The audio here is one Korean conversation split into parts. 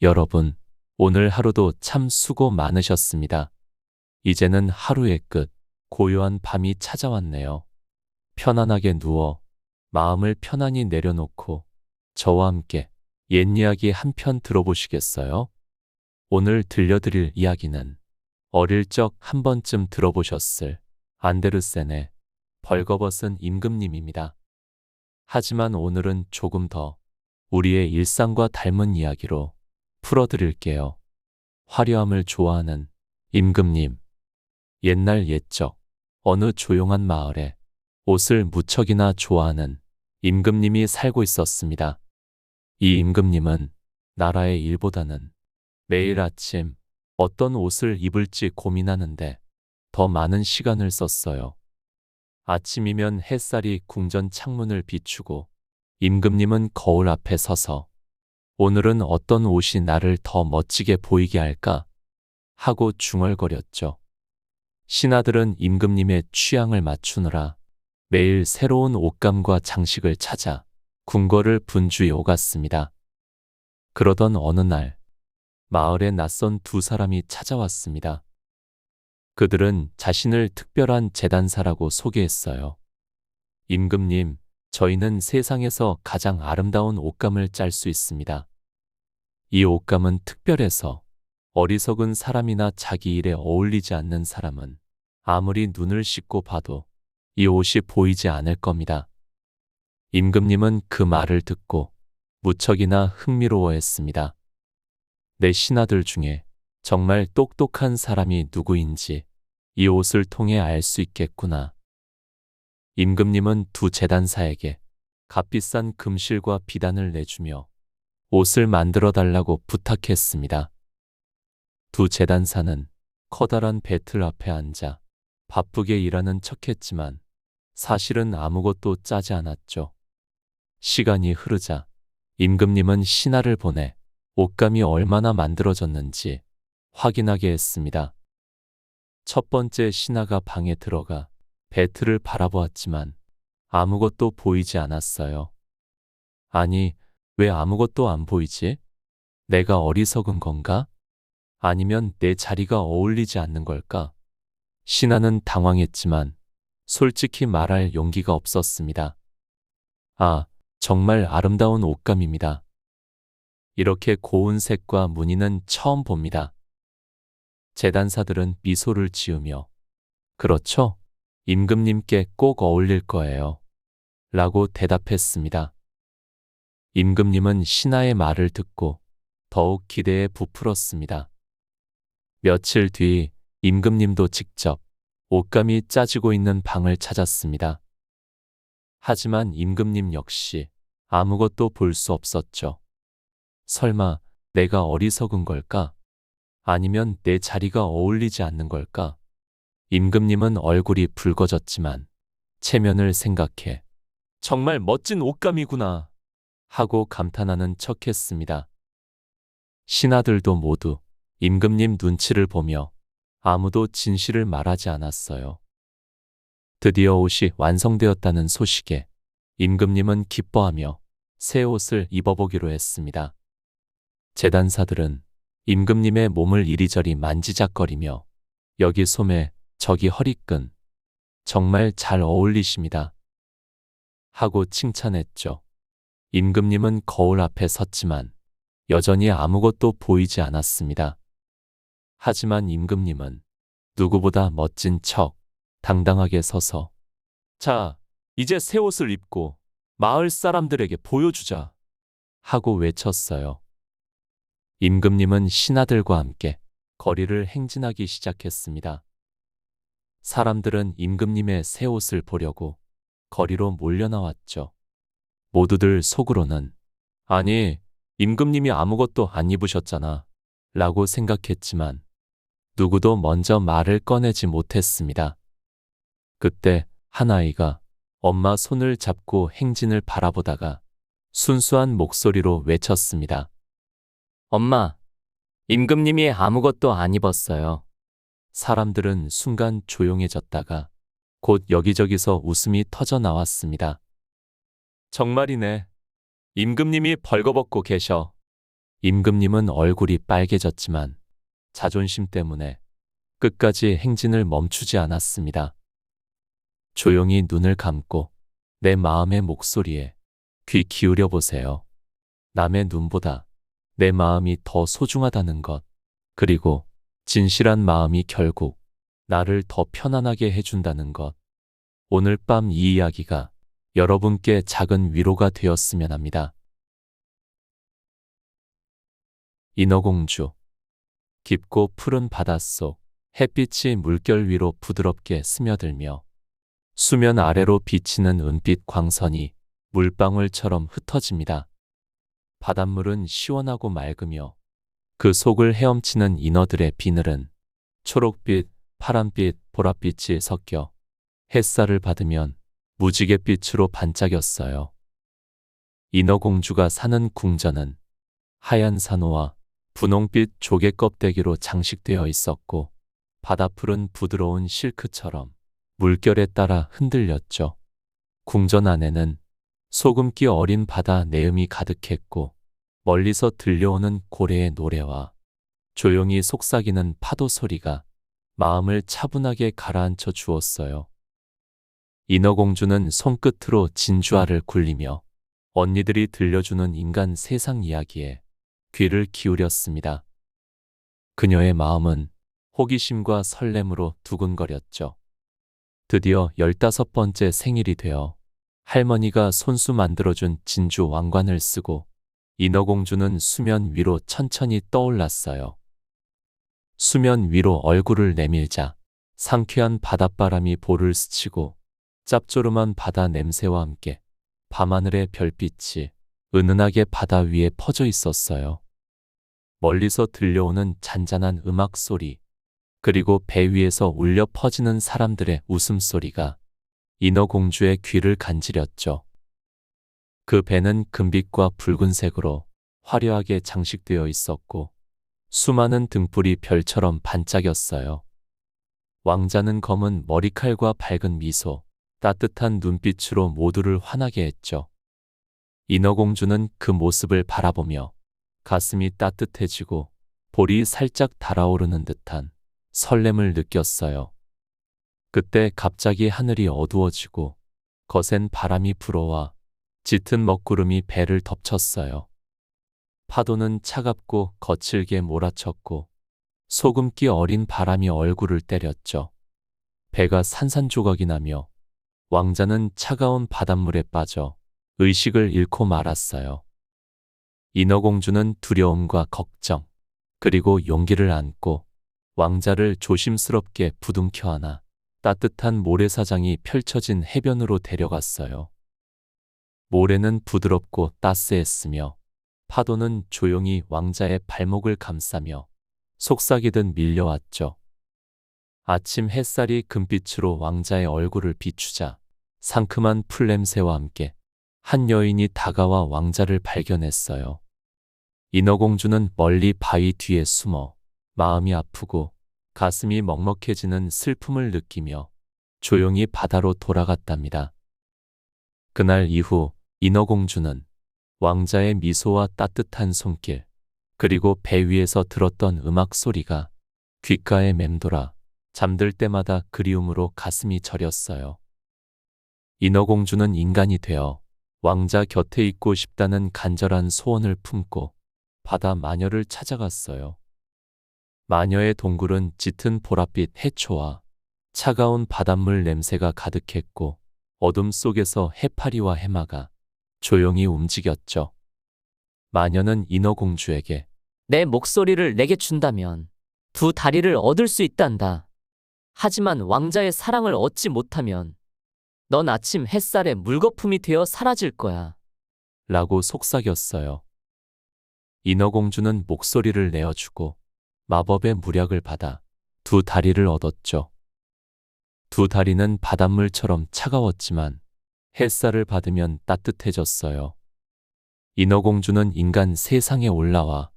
여러분, 오늘 하루도 참 수고 많으셨습니다. 이제는 하루의 끝, 고요한 밤이 찾아왔네요. 편안하게 누워 마음을 편안히 내려놓고 저와 함께 옛 이야기 한 편 들어보시겠어요? 오늘 들려드릴 이야기는 어릴 적 한 번쯤 들어보셨을 안데르센의 벌거벗은 임금님입니다. 하지만 오늘은 조금 더 우리의 일상과 닮은 이야기로 풀어드릴게요. 화려함을 좋아하는 임금님. 옛날 옛적 어느 조용한 마을에 옷을 무척이나 좋아하는 임금님이 살고 있었습니다. 이 임금님은 나라의 일보다는 매일 아침 어떤 옷을 입을지 고민하는데 더 많은 시간을 썼어요. 아침이면 햇살이 궁전 창문을 비추고 임금님은 거울 앞에 서서 오늘은 어떤 옷이 나를 더 멋지게 보이게 할까 하고 중얼거렸죠. 신하들은 임금님의 취향을 맞추느라 매일 새로운 옷감과 장식을 찾아 궁궐을 분주히 오갔습니다. 그러던 어느 날 마을에 낯선 두 사람이 찾아왔습니다. 그들은 자신을 특별한 재단사라고 소개했어요. 임금님, 저희는 세상에서 가장 아름다운 옷감을 짤 수 있습니다. 이 옷감은 특별해서 어리석은 사람이나 자기 일에 어울리지 않는 사람은 아무리 눈을 씻고 봐도 이 옷이 보이지 않을 겁니다. 임금님은 그 말을 듣고 무척이나 흥미로워했습니다. 내 신하들 중에 정말 똑똑한 사람이 누구인지 이 옷을 통해 알 수 있겠구나. 임금님은 두 재단사에게 값비싼 금실과 비단을 내주며 옷을 만들어 달라고 부탁했습니다. 두 재단사는 커다란 배틀 앞에 앉아 바쁘게 일하는 척했지만 사실은 아무것도 짜지 않았죠. 시간이 흐르자 임금님은 신하를 보내 옷감이 얼마나 만들어졌는지 확인하게 했습니다. 첫 번째 신하가 방에 들어가 배틀을 바라보았지만 아무것도 보이지 않았어요. 아니, 왜 아무것도 안 보이지? 내가 어리석은 건가? 아니면 내 자리가 어울리지 않는 걸까? 신하는 당황했지만 솔직히 말할 용기가 없었습니다. 아, 정말 아름다운 옷감입니다. 이렇게 고운 색과 무늬는 처음 봅니다. 재단사들은 미소를 지으며 그렇죠? 임금님께 꼭 어울릴 거예요. 라고 대답했습니다. 임금님은 신하의 말을 듣고 더욱 기대에 부풀었습니다. 며칠 뒤 임금님도 직접 옷감이 짜지고 있는 방을 찾았습니다. 하지만 임금님 역시 아무것도 볼 수 없었죠. 설마 내가 어리석은 걸까? 아니면 내 자리가 어울리지 않는 걸까? 임금님은 얼굴이 붉어졌지만 체면을 생각해 정말 멋진 옷감이구나 하고 감탄하는 척했습니다. 신하들도 모두 임금님 눈치를 보며 아무도 진실을 말하지 않았어요. 드디어 옷이 완성되었다는 소식에 임금님은 기뻐하며 새 옷을 입어보기로 했습니다. 재단사들은 임금님의 몸을 이리저리 만지작거리며 여기 소매, 저기 허리끈, 정말 잘 어울리십니다. 하고 칭찬했죠. 임금님은 거울 앞에 섰지만 여전히 아무것도 보이지 않았습니다. 하지만 임금님은 누구보다 멋진 척 당당하게 서서 자, 이제 새 옷을 입고 마을 사람들에게 보여주자 하고 외쳤어요. 임금님은 신하들과 함께 거리를 행진하기 시작했습니다. 사람들은 임금님의 새 옷을 보려고 거리로 몰려나왔죠. 모두들 속으로는 아니, 임금님이 아무것도 안 입으셨잖아 라고 생각했지만 누구도 먼저 말을 꺼내지 못했습니다. 그때 한 아이가 엄마 손을 잡고 행진을 바라보다가 순수한 목소리로 외쳤습니다. 엄마, 임금님이 아무것도 안 입었어요. 사람들은 순간 조용해졌다가 곧 여기저기서 웃음이 터져 나왔습니다. 정말이네. 임금님이 벌거벗고 계셔. 임금님은 얼굴이 빨개졌지만 자존심 때문에 끝까지 행진을 멈추지 않았습니다. 조용히 눈을 감고 내 마음의 목소리에 귀 기울여 보세요. 남의 눈보다 내 마음이 더 소중하다는 것, 그리고 진실한 마음이 결국 나를 더 편안하게 해준다는 것. 오늘 밤 이 이야기가 여러분께 작은 위로가 되었으면 합니다. 인어공주. 깊고 푸른 바닷속 햇빛이 물결 위로 부드럽게 스며들며 수면 아래로 비치는 은빛 광선이 물방울처럼 흩어집니다. 바닷물은 시원하고 맑으며 그 속을 헤엄치는 인어들의 비늘은 초록빛, 파란빛, 보랏빛이 섞여 햇살을 받으면 무지갯빛으로 반짝였어요. 인어공주가 사는 궁전은 하얀 산호와 분홍빛 조개 껍데기로 장식되어 있었고 바다풀은 부드러운 실크처럼 물결에 따라 흔들렸죠. 궁전 안에는 소금기 어린 바다 내음이 가득했고 멀리서 들려오는 고래의 노래와 조용히 속삭이는 파도 소리가 마음을 차분하게 가라앉혀 주었어요. 인어공주는 손끝으로 진주알을 굴리며 언니들이 들려주는 인간 세상 이야기에 귀를 기울였습니다. 그녀의 마음은 호기심과 설렘으로 두근거렸죠. 드디어 15번째 생일이 되어 할머니가 손수 만들어준 진주 왕관을 쓰고 인어공주는 수면 위로 천천히 떠올랐어요. 수면 위로 얼굴을 내밀자 상쾌한 바닷바람이 볼을 스치고 짭조름한 바다 냄새와 함께 밤하늘의 별빛이 은은하게 바다 위에 퍼져 있었어요. 멀리서 들려오는 잔잔한 음악 소리, 그리고 배 위에서 울려 퍼지는 사람들의 웃음소리가 인어공주의 귀를 간지렸죠. 그 배는 금빛과 붉은색으로 화려하게 장식되어 있었고 수많은 등불이 별처럼 반짝였어요. 왕자는 검은 머리칼과 밝은 미소, 따뜻한 눈빛으로 모두를 화나게 했죠. 인어공주는 그 모습을 바라보며 가슴이 따뜻해지고 볼이 살짝 달아오르는 듯한 설렘을 느꼈어요. 그때 갑자기 하늘이 어두워지고 거센 바람이 불어와 짙은 먹구름이 배를 덮쳤어요. 파도는 차갑고 거칠게 몰아쳤고 소금기 어린 바람이 얼굴을 때렸죠. 배가 산산조각이 나며 왕자는 차가운 바닷물에 빠져 의식을 잃고 말았어요. 인어공주는 두려움과 걱정, 그리고 용기를 안고 왕자를 조심스럽게 부둥켜 안아 따뜻한 모래사장이 펼쳐진 해변으로 데려갔어요. 모래는 부드럽고 따스했으며 파도는 조용히 왕자의 발목을 감싸며 속삭이듯 밀려왔죠. 아침 햇살이 금빛으로 왕자의 얼굴을 비추자 상큼한 풀냄새와 함께 한 여인이 다가와 왕자를 발견했어요. 인어공주는 멀리 바위 뒤에 숨어 마음이 아프고 가슴이 먹먹해지는 슬픔을 느끼며 조용히 바다로 돌아갔답니다. 그날 이후 인어공주는 왕자의 미소와 따뜻한 손길, 그리고 배 위에서 들었던 음악 소리가 귓가에 맴돌아 잠들 때마다 그리움으로 가슴이 저렸어요. 인어공주는 인간이 되어 왕자 곁에 있고 싶다는 간절한 소원을 품고 바다 마녀를 찾아갔어요. 마녀의 동굴은 짙은 보랏빛 해초와 차가운 바닷물 냄새가 가득했고 어둠 속에서 해파리와 해마가 조용히 움직였죠. 마녀는 인어공주에게 내 목소리를 내게 준다면 두 다리를 얻을 수 있단다. 하지만 왕자의 사랑을 얻지 못하면 넌 아침 햇살에 물거품이 되어 사라질 거야. 라고 속삭였어요. 인어공주는 목소리를 내어주고 마법의 무력을 받아 두 다리를 얻었죠. 두 다리는 바닷물처럼 차가웠지만 햇살을 받으면 따뜻해졌어요. 인어공주는 인간 세상에 올라와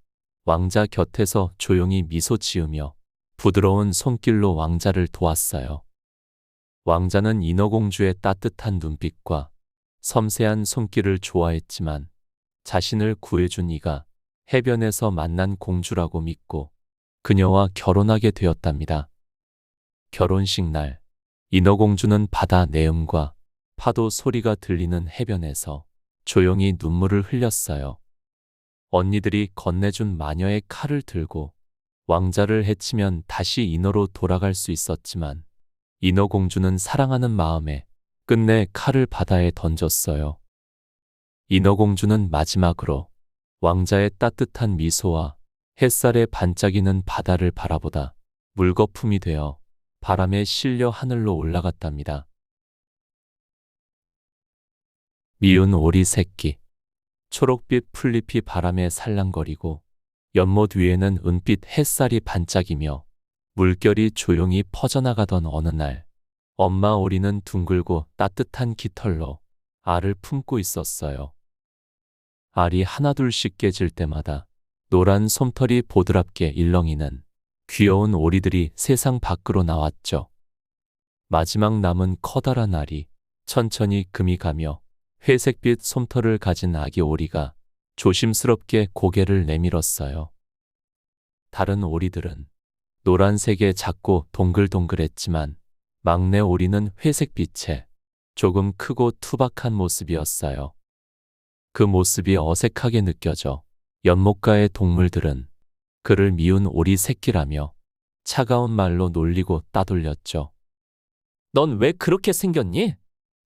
왕자 곁에서 조용히 미소 지으며 부드러운 손길로 왕자를 도왔어요. 왕자는 인어공주의 따뜻한 눈빛과 섬세한 손길을 좋아했지만 자신을 구해준 이가 해변에서 만난 공주라고 믿고 그녀와 결혼하게 되었답니다. 결혼식 날, 인어공주는 바다 내음과 파도 소리가 들리는 해변에서 조용히 눈물을 흘렸어요. 언니들이 건네준 마녀의 칼을 들고 왕자를 해치면 다시 인어로 돌아갈 수 있었지만 인어공주는 사랑하는 마음에 끝내 칼을 바다에 던졌어요. 인어공주는 마지막으로 왕자의 따뜻한 미소와 햇살에 반짝이는 바다를 바라보다 물거품이 되어 바람에 실려 하늘로 올라갔답니다. 미운 오리 새끼. 초록빛 풀잎이 바람에 살랑거리고 연못 위에는 은빛 햇살이 반짝이며 물결이 조용히 퍼져나가던 어느 날, 엄마 오리는 둥글고 따뜻한 깃털로 알을 품고 있었어요. 알이 하나둘씩 깨질 때마다 노란 솜털이 보드랍게 일렁이는 귀여운 오리들이 세상 밖으로 나왔죠. 마지막 남은 커다란 알이 천천히 금이 가며 회색빛 솜털을 가진 아기 오리가 조심스럽게 고개를 내밀었어요. 다른 오리들은 노란색에 작고 동글동글했지만 막내 오리는 회색빛에 조금 크고 투박한 모습이었어요. 그 모습이 어색하게 느껴져 연못가의 동물들은 그를 미운 오리 새끼라며 차가운 말로 놀리고 따돌렸죠. 넌 왜 그렇게 생겼니?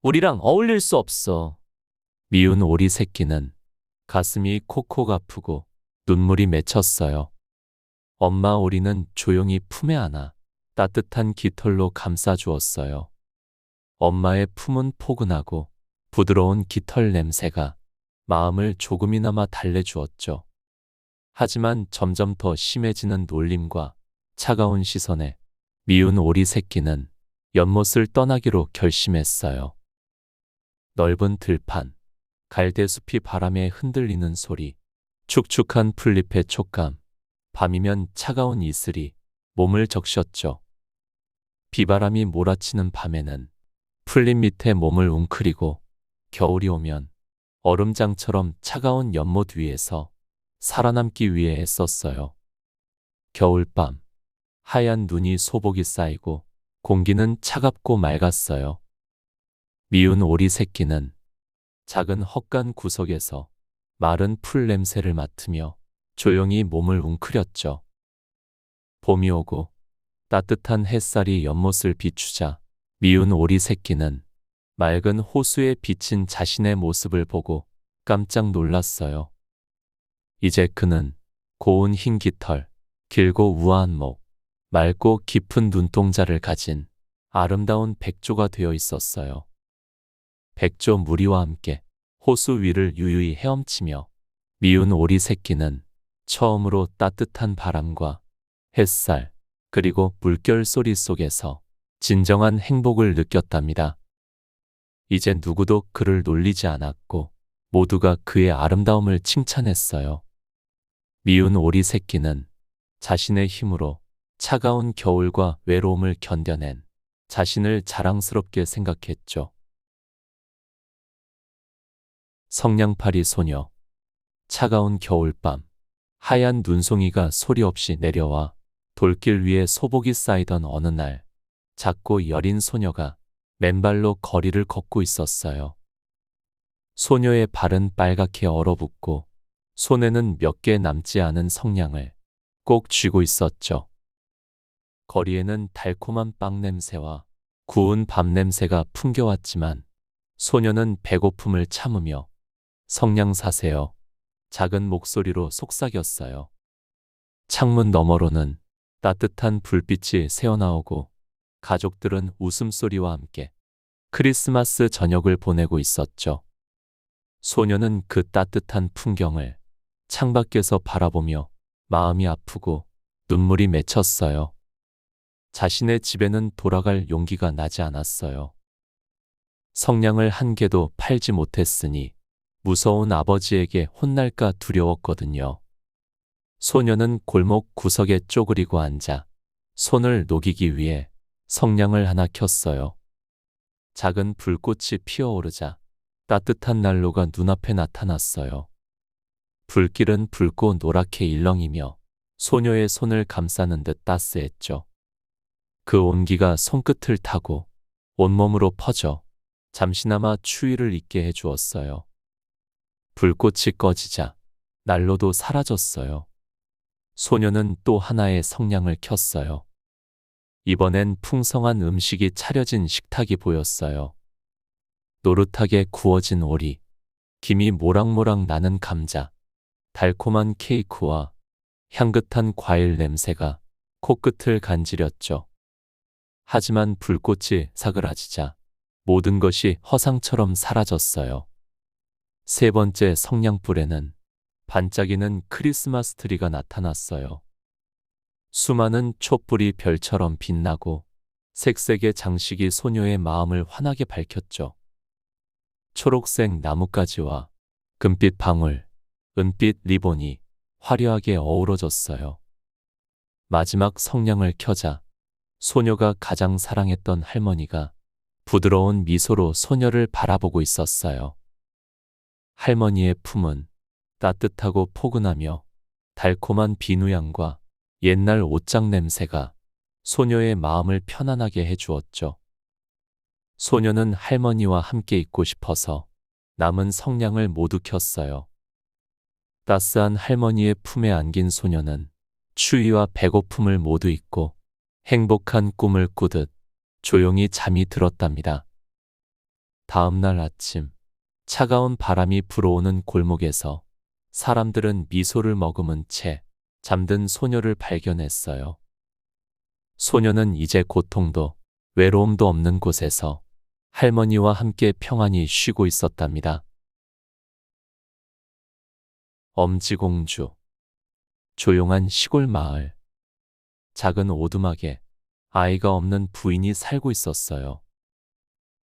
우리랑 어울릴 수 없어. 미운 오리 새끼는 가슴이 콕콕 아프고 눈물이 맺혔어요. 엄마 오리는 조용히 품에 안아 따뜻한 깃털로 감싸주었어요. 엄마의 품은 포근하고 부드러운 깃털 냄새가 마음을 조금이나마 달래주었죠. 하지만 점점 더 심해지는 놀림과 차가운 시선에 미운 오리 새끼는 연못을 떠나기로 결심했어요. 넓은 들판, 갈대숲이 바람에 흔들리는 소리, 축축한 풀잎의 촉감, 밤이면 차가운 이슬이 몸을 적셨죠. 비바람이 몰아치는 밤에는 풀잎 밑에 몸을 웅크리고 겨울이 오면 얼음장처럼 차가운 연못 위에서 살아남기 위해 애썼어요. 겨울밤, 하얀 눈이 소복이 쌓이고 공기는 차갑고 맑았어요. 미운 오리 새끼는 작은 헛간 구석에서 마른 풀 냄새를 맡으며 조용히 몸을 웅크렸죠. 봄이 오고 따뜻한 햇살이 연못을 비추자 미운 오리 새끼는 맑은 호수에 비친 자신의 모습을 보고 깜짝 놀랐어요. 이제 그는 고운 흰 깃털, 길고 우아한 목, 맑고 깊은 눈동자를 가진 아름다운 백조가 되어 있었어요. 백조 무리와 함께 호수 위를 유유히 헤엄치며 미운 오리 새끼는 처음으로 따뜻한 바람과 햇살, 그리고 물결 소리 속에서 진정한 행복을 느꼈답니다. 이제 누구도 그를 놀리지 않았고 모두가 그의 아름다움을 칭찬했어요. 미운 오리 새끼는 자신의 힘으로 차가운 겨울과 외로움을 견뎌낸 자신을 자랑스럽게 생각했죠. 성냥팔이 소녀. 차가운 겨울밤, 하얀 눈송이가 소리 없이 내려와 돌길 위에 소복이 쌓이던 어느 날, 작고 여린 소녀가 맨발로 거리를 걷고 있었어요. 소녀의 발은 빨갛게 얼어붙고 손에는 몇 개 남지 않은 성냥을 꼭 쥐고 있었죠. 거리에는 달콤한 빵 냄새와 구운 밥 냄새가 풍겨왔지만 소녀는 배고픔을 참으며 성냥 사세요. 작은 목소리로 속삭였어요. 창문 너머로는 따뜻한 불빛이 새어나오고 가족들은 웃음소리와 함께 크리스마스 저녁을 보내고 있었죠. 소녀는 그 따뜻한 풍경을 창밖에서 바라보며 마음이 아프고 눈물이 맺혔어요. 자신의 집에는 돌아갈 용기가 나지 않았어요. 성냥을 한 개도 팔지 못했으니 무서운 아버지에게 혼날까 두려웠거든요. 소녀는 골목 구석에 쪼그리고 앉아 손을 녹이기 위해 성냥을 하나 켰어요. 작은 불꽃이 피어오르자 따뜻한 난로가 눈앞에 나타났어요. 불길은 붉고 노랗게 일렁이며 소녀의 손을 감싸는 듯 따스했죠. 그 온기가 손끝을 타고 온몸으로 퍼져 잠시나마 추위를 잊게 해주었어요. 불꽃이 꺼지자 난로도 사라졌어요. 소녀는 또 하나의 성냥을 켰어요. 이번엔 풍성한 음식이 차려진 식탁이 보였어요. 노릇하게 구워진 오리, 김이 모락모락 나는 감자, 달콤한 케이크와 향긋한 과일 냄새가 코끝을 간지렸죠. 하지만 불꽃이 사그라지자 모든 것이 허상처럼 사라졌어요. 세 번째 성냥불에는 반짝이는 크리스마스 트리가 나타났어요. 수많은 촛불이 별처럼 빛나고 색색의 장식이 소녀의 마음을 환하게 밝혔죠. 초록색 나뭇가지와 금빛 방울, 은빛 리본이 화려하게 어우러졌어요. 마지막 성냥을 켜자 소녀가 가장 사랑했던 할머니가 부드러운 미소로 소녀를 바라보고 있었어요. 할머니의 품은 따뜻하고 포근하며 달콤한 비누향과 옛날 옷장 냄새가 소녀의 마음을 편안하게 해주었죠. 소녀는 할머니와 함께 있고 싶어서 남은 성냥을 모두 켰어요. 따스한 할머니의 품에 안긴 소녀는 추위와 배고픔을 모두 잊고 행복한 꿈을 꾸듯 조용히 잠이 들었답니다. 다음 날 아침, 차가운 바람이 불어오는 골목에서 사람들은 미소를 머금은 채 잠든 소녀를 발견했어요. 소녀는 이제 고통도 외로움도 없는 곳에서 할머니와 함께 평안히 쉬고 있었답니다. 엄지공주. 조용한 시골 마을. 작은 오두막에 아이가 없는 부인이 살고 있었어요.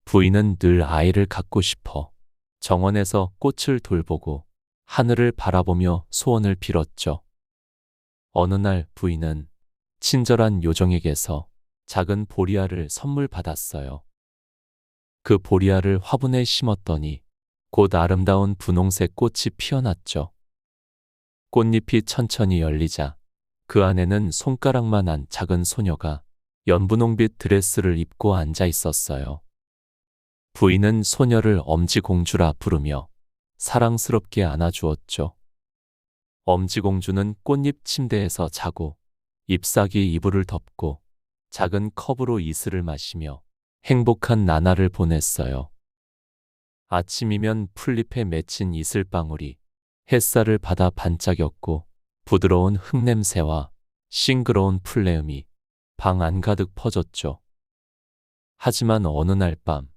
부인은 늘 아이를 갖고 싶어 정원에서 꽃을 돌보고 하늘을 바라보며 소원을 빌었죠. 어느 날 부인은 친절한 요정에게서 작은 보리알을 선물 받았어요. 그 보리알을 화분에 심었더니 곧 아름다운 분홍색 꽃이 피어났죠. 꽃잎이 천천히 열리자 그 안에는 손가락만한 작은 소녀가 연분홍빛 드레스를 입고 앉아 있었어요. 부인은 소녀를 엄지공주라 부르며 사랑스럽게 안아주었죠. 엄지공주는 꽃잎 침대에서 자고 잎사귀 이불을 덮고 작은 컵으로 이슬을 마시며 행복한 나날을 보냈어요. 아침이면 풀잎에 맺힌 이슬방울이 햇살을 받아 반짝였고 부드러운 흙냄새와 싱그러운 풀내음이 방 안 가득 퍼졌죠. 하지만 어느 날 밤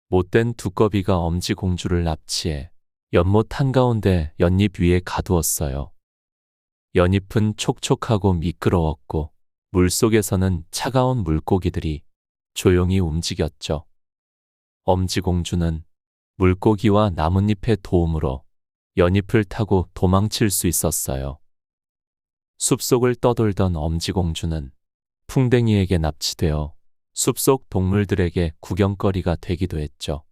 못된 두꺼비가 엄지공주를 납치해 연못 한가운데 연잎 위에 가두었어요. 연잎은 촉촉하고 미끄러웠고 물속에서는 차가운 물고기들이 조용히 움직였죠. 엄지공주는 물고기와 나뭇잎의 도움으로 연잎을 타고 도망칠 수 있었어요. 숲속을 떠돌던 엄지공주는 풍뎅이에게 납치되어 숲속 동물들에게 구경거리가 되기도 했죠.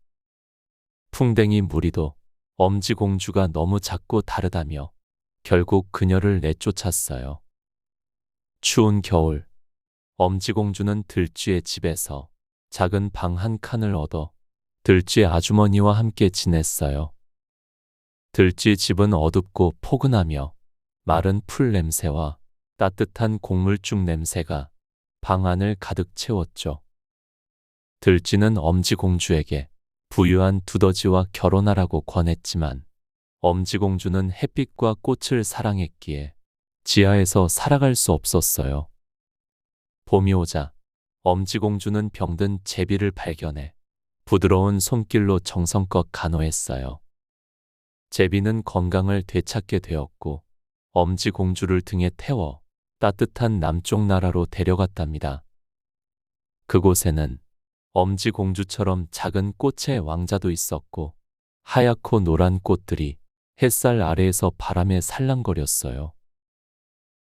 풍뎅이 무리도 엄지공주가 너무 작고 다르다며 결국 그녀를 내쫓았어요. 추운 겨울, 엄지공주는 들쥐의 집에서 작은 방 한 칸을 얻어 들쥐 아주머니와 함께 지냈어요. 들쥐 집은 어둡고 포근하며 마른 풀 냄새와 따뜻한 곡물죽 냄새가 방 안을 가득 채웠죠. 들쥐는 엄지공주에게 부유한 두더지와 결혼하라고 권했지만 엄지공주는 햇빛과 꽃을 사랑했기에 지하에서 살아갈 수 없었어요. 봄이 오자 엄지공주는 병든 제비를 발견해 부드러운 손길로 정성껏 간호했어요. 제비는 건강을 되찾게 되었고 엄지공주를 등에 태워 따뜻한 남쪽 나라로 데려갔답니다. 그곳에는 엄지공주처럼 작은 꽃의 왕자도 있었고 하얗고 노란 꽃들이 햇살 아래에서 바람에 살랑거렸어요.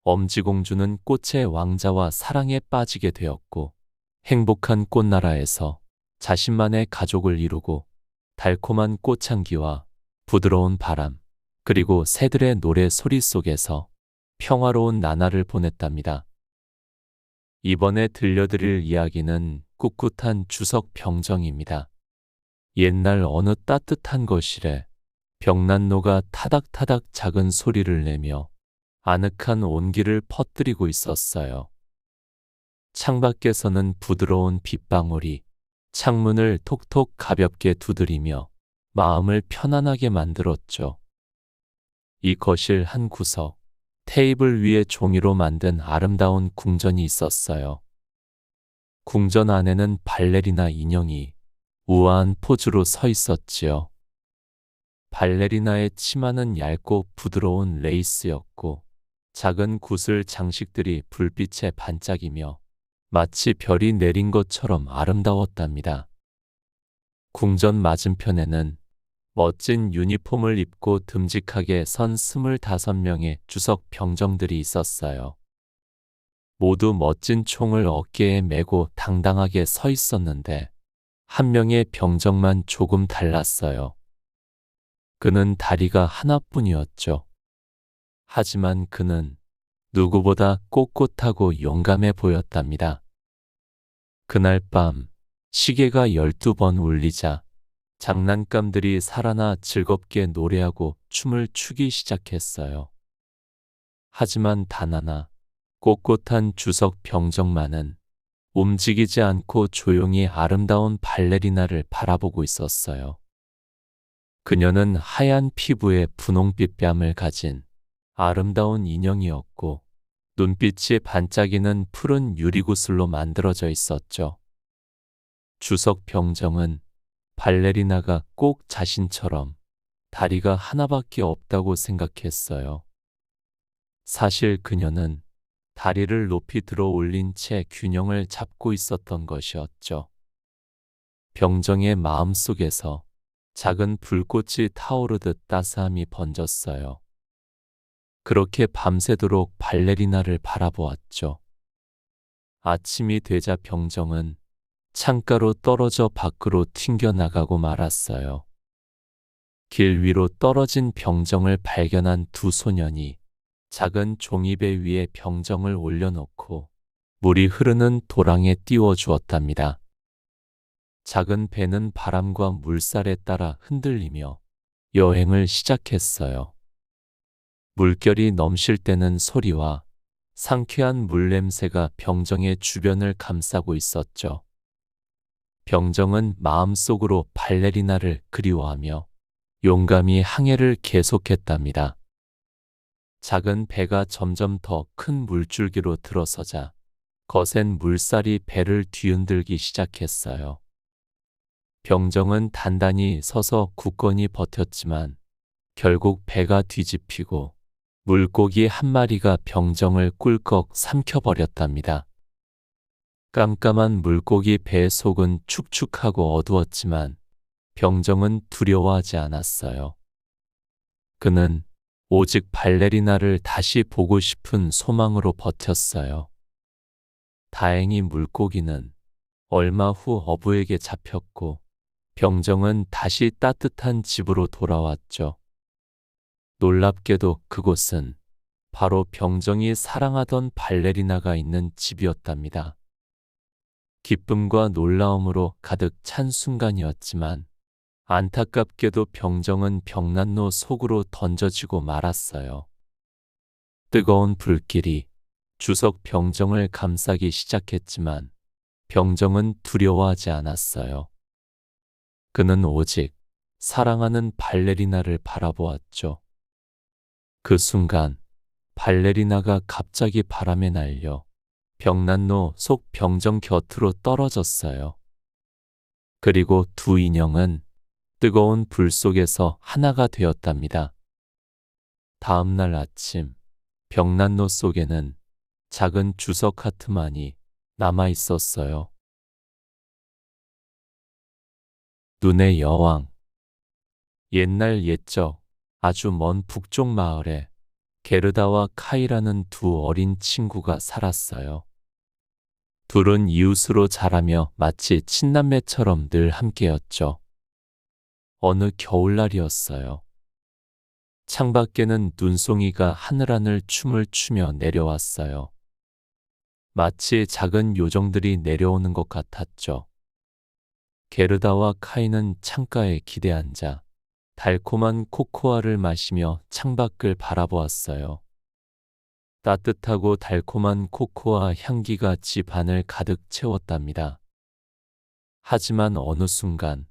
엄지공주는 꽃의 왕자와 사랑에 빠지게 되었고 행복한 꽃나라에서 자신만의 가족을 이루고 달콤한 꽃향기와 부드러운 바람, 그리고 새들의 노래 소리 속에서 평화로운 나날을 보냈답니다. 이번에 들려드릴 이야기는 꿋꿋한 주석 병정입니다. 옛날 어느 따뜻한 거실에 벽난로가 타닥타닥 작은 소리를 내며 아늑한 온기를 퍼뜨리고 있었어요. 창밖에서는 부드러운 빗방울이 창문을 톡톡 가볍게 두드리며 마음을 편안하게 만들었죠. 이 거실 한 구석, 테이블 위에 종이로 만든 아름다운 궁전이 있었어요. 궁전 안에는 발레리나 인형이 우아한 포즈로 서 있었지요. 발레리나의 치마는 얇고 부드러운 레이스였고 작은 구슬 장식들이 불빛에 반짝이며 마치 별이 내린 것처럼 아름다웠답니다. 궁전 맞은편에는 멋진 유니폼을 입고 듬직하게 선 25명의 주석 병정들이 있었어요. 모두 멋진 총을 어깨에 메고 당당하게 서 있었는데 한 명의 병정만 조금 달랐어요. 그는 다리가 하나뿐이었죠. 하지만 그는 누구보다 꼿꼿하고 용감해 보였답니다. 그날 밤 시계가 12번 울리자 장난감들이 살아나 즐겁게 노래하고 춤을 추기 시작했어요. 하지만 단 하나 꼿꼿한 주석 병정만은 움직이지 않고 조용히 아름다운 발레리나를 바라보고 있었어요. 그녀는 하얀 피부에 분홍빛 뺨을 가진 아름다운 인형이었고 눈빛이 반짝이는 푸른 유리구슬로 만들어져 있었죠. 주석 병정은 발레리나가 꼭 자신처럼 다리가 하나밖에 없다고 생각했어요. 사실 그녀는 다리를 높이 들어 올린 채 균형을 잡고 있었던 것이었죠. 병정의 마음속에서 작은 불꽃이 타오르듯 따스함이 번졌어요. 그렇게 밤새도록 발레리나를 바라보았죠. 아침이 되자 병정은 창가로 떨어져 밖으로 튕겨나가고 말았어요. 길 위로 떨어진 병정을 발견한 두 소년이 작은 종이배 위에 병정을 올려놓고 물이 흐르는 도랑에 띄워주었답니다. 작은 배는 바람과 물살에 따라 흔들리며 여행을 시작했어요. 물결이 넘실 때는 소리와 상쾌한 물냄새가 병정의 주변을 감싸고 있었죠. 병정은 마음속으로 발레리나를 그리워하며 용감히 항해를 계속했답니다. 작은 배가 점점 더 큰 물줄기로 들어서자 거센 물살이 배를 뒤흔들기 시작했어요. 병정은 단단히 서서 굳건히 버텼지만 결국 배가 뒤집히고 물고기 한 마리가 병정을 꿀꺽 삼켜버렸답니다. 깜깜한 물고기 배 속은 축축하고 어두웠지만 병정은 두려워하지 않았어요. 그는 오직 발레리나를 다시 보고 싶은 소망으로 버텼어요. 다행히 물고기는 얼마 후 어부에게 잡혔고 병정은 다시 따뜻한 집으로 돌아왔죠. 놀랍게도 그곳은 바로 병정이 사랑하던 발레리나가 있는 집이었답니다. 기쁨과 놀라움으로 가득 찬 순간이었지만 안타깝게도 병정은 벽난로 속으로 던져지고 말았어요. 뜨거운 불길이 주석 병정을 감싸기 시작했지만 병정은 두려워하지 않았어요. 그는 오직 사랑하는 발레리나를 바라보았죠. 그 순간 발레리나가 갑자기 바람에 날려 벽난로 속 병정 곁으로 떨어졌어요. 그리고 두 인형은 뜨거운 불 속에서 하나가 되었답니다. 다음 날 아침 벽난로 속에는 작은 주석 하트만이 남아 있었어요. 눈의 여왕. 옛날 옛적 아주 먼 북쪽 마을에 게르다와 카이라는 두 어린 친구가 살았어요. 둘은 이웃으로 자라며 마치 친남매처럼 늘 함께였죠. 어느 겨울날이었어요. 창밖에는 눈송이가 하늘하늘 춤을 추며 내려왔어요. 마치 작은 요정들이 내려오는 것 같았죠. 게르다와 카이는 창가에 기대앉아 달콤한 코코아를 마시며 창밖을 바라보았어요. 따뜻하고 달콤한 코코아 향기가 집 안을 가득 채웠답니다. 하지만 어느 순간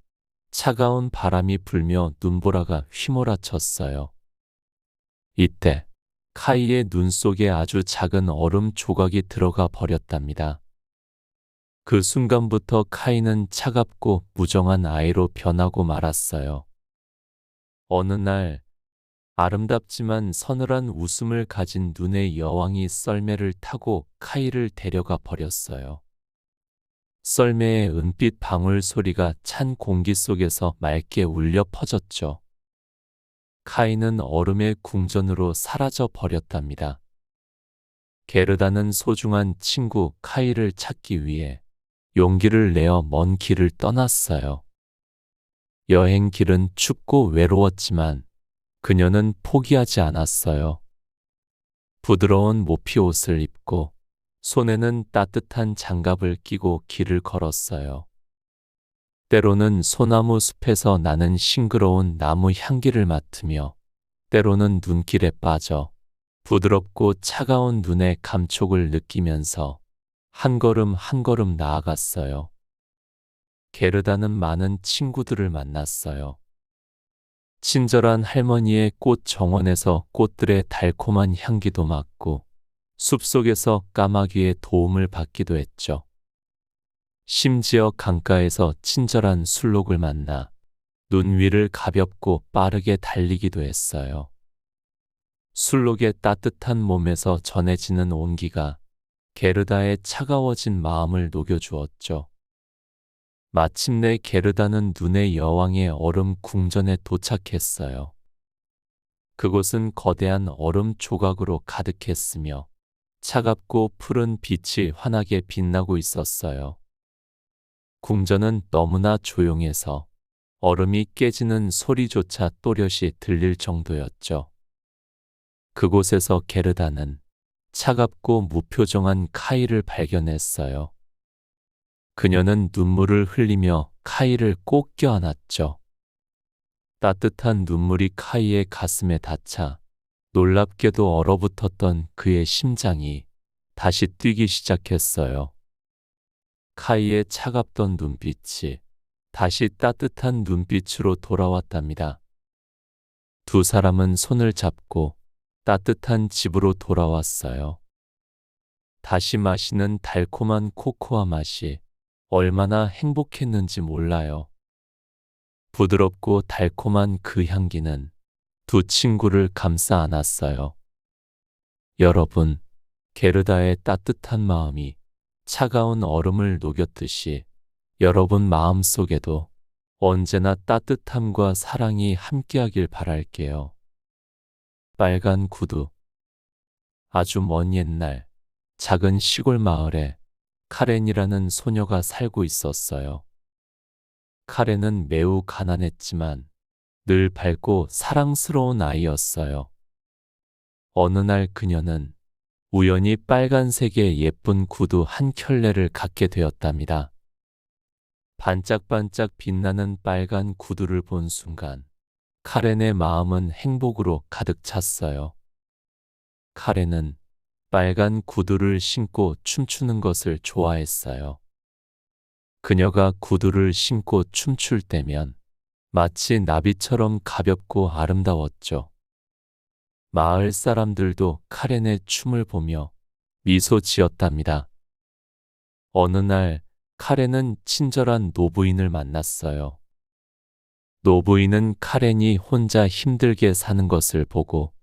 차가운 바람이 불며 눈보라가 휘몰아쳤어요. 이때 카이의 눈 속에 아주 작은 얼음 조각이 들어가 버렸답니다. 그 순간부터 카이는 차갑고 무정한 아이로 변하고 말았어요. 어느 날 아름답지만 서늘한 웃음을 가진 눈의 여왕이 썰매를 타고 카이를 데려가 버렸어요. 썰매의 은빛 방울 소리가 찬 공기 속에서 맑게 울려 퍼졌죠. 카이는 얼음의 궁전으로 사라져 버렸답니다. 게르다는 소중한 친구 카이를 찾기 위해 용기를 내어 먼 길을 떠났어요. 여행 길은 춥고 외로웠지만 그녀는 포기하지 않았어요. 부드러운 모피 옷을 입고 손에는 따뜻한 장갑을 끼고 길을 걸었어요. 때로는 소나무 숲에서 나는 싱그러운 나무 향기를 맡으며 때로는 눈길에 빠져 부드럽고 차가운 눈의 감촉을 느끼면서 한 걸음 한 걸음 나아갔어요. 게르다는 많은 친구들을 만났어요. 친절한 할머니의 꽃 정원에서 꽃들의 달콤한 향기도 맡고 숲속에서 까마귀의 도움을 받기도 했죠. 심지어 강가에서 친절한 술록을 만나 눈 위를 가볍고 빠르게 달리기도 했어요. 술록의 따뜻한 몸에서 전해지는 온기가 게르다의 차가워진 마음을 녹여주었죠. 마침내 게르다는 눈의 여왕의 얼음 궁전에 도착했어요. 그곳은 거대한 얼음 조각으로 가득했으며 차갑고 푸른 빛이 환하게 빛나고 있었어요. 궁전은 너무나 조용해서 얼음이 깨지는 소리조차 또렷이 들릴 정도였죠. 그곳에서 게르다는 차갑고 무표정한 카이를 발견했어요. 그녀는 눈물을 흘리며 카이를 꼭 껴안았죠. 따뜻한 눈물이 카이의 가슴에 닿자 놀랍게도 얼어붙었던 그의 심장이 다시 뛰기 시작했어요. 카이의 차갑던 눈빛이 다시 따뜻한 눈빛으로 돌아왔답니다. 두 사람은 손을 잡고 따뜻한 집으로 돌아왔어요. 다시 마시는 달콤한 코코아 맛이 얼마나 행복했는지 몰라요. 부드럽고 달콤한 그 향기는 두 친구를 감싸 안았어요. 여러분, 게르다의 따뜻한 마음이 차가운 얼음을 녹였듯이 여러분 마음 속에도 언제나 따뜻함과 사랑이 함께하길 바랄게요. 빨간 구두. 아주 먼 옛날 작은 시골 마을에 카렌이라는 소녀가 살고 있었어요. 카렌은 매우 가난했지만 늘 밝고 사랑스러운 아이였어요. 어느 날 그녀는 우연히 빨간색의 예쁜 구두 한 켤레를 갖게 되었답니다. 반짝반짝 빛나는 빨간 구두를 본 순간 카렌의 마음은 행복으로 가득 찼어요. 카렌은 빨간 구두를 신고 춤추는 것을 좋아했어요. 그녀가 구두를 신고 춤출 때면 마치 나비처럼 가볍고 아름다웠죠. 마을 사람들도 카렌의 춤을 보며 미소 지었답니다. 어느 날 카렌은 친절한 노부인을 만났어요. 노부인은 카렌이 혼자 힘들게 사는 것을 보고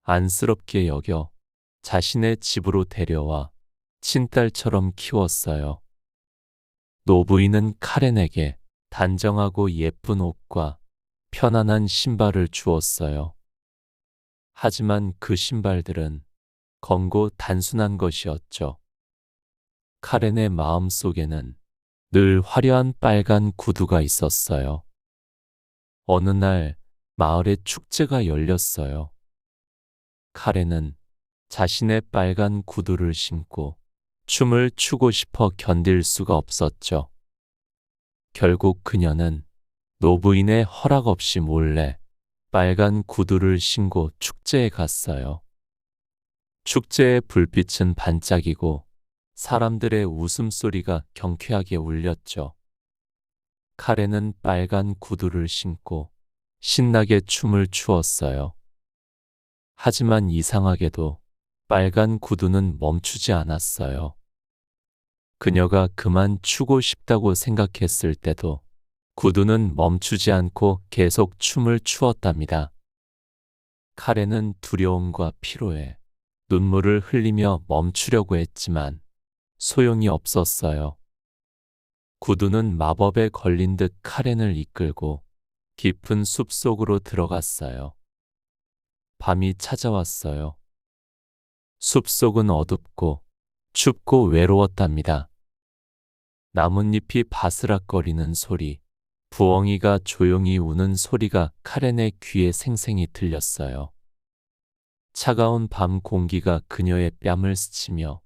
안쓰럽게 여겨 자신의 집으로 데려와 친딸처럼 키웠어요. 노부인은 카렌에게 단정하고 예쁜 옷과 편안한 신발을 주었어요. 하지만 그 신발들은 검고 단순한 것이었죠. 카렌의 마음 속에는 늘 화려한 빨간 구두가 있었어요. 어느 날 마을에 축제가 열렸어요. 카렌은 자신의 빨간 구두를 신고 춤을 추고 싶어 견딜 수가 없었죠. 결국 그녀는 노부인의 허락 없이 몰래 빨간 구두를 신고 축제에 갔어요. 축제의 불빛은 반짝이고 사람들의 웃음소리가 경쾌하게 울렸죠. 카렌은 빨간 구두를 신고 신나게 춤을 추었어요. 하지만 이상하게도 빨간 구두는 멈추지 않았어요. 그녀가 그만 추고 싶다고 생각했을 때도 구두는 멈추지 않고 계속 춤을 추었답니다. 카렌은 두려움과 피로에 눈물을 흘리며 멈추려고 했지만 소용이 없었어요. 구두는 마법에 걸린 듯 카렌을 이끌고 깊은 숲 속으로 들어갔어요. 밤이 찾아왔어요. 숲속은 어둡고 춥고 외로웠답니다. 나뭇잎이 바스락거리는 소리, 부엉이가 조용히 우는 소리가 카렌의 귀에 생생히 들렸어요. 차가운 밤 공기가 그녀의 뺨을 스치며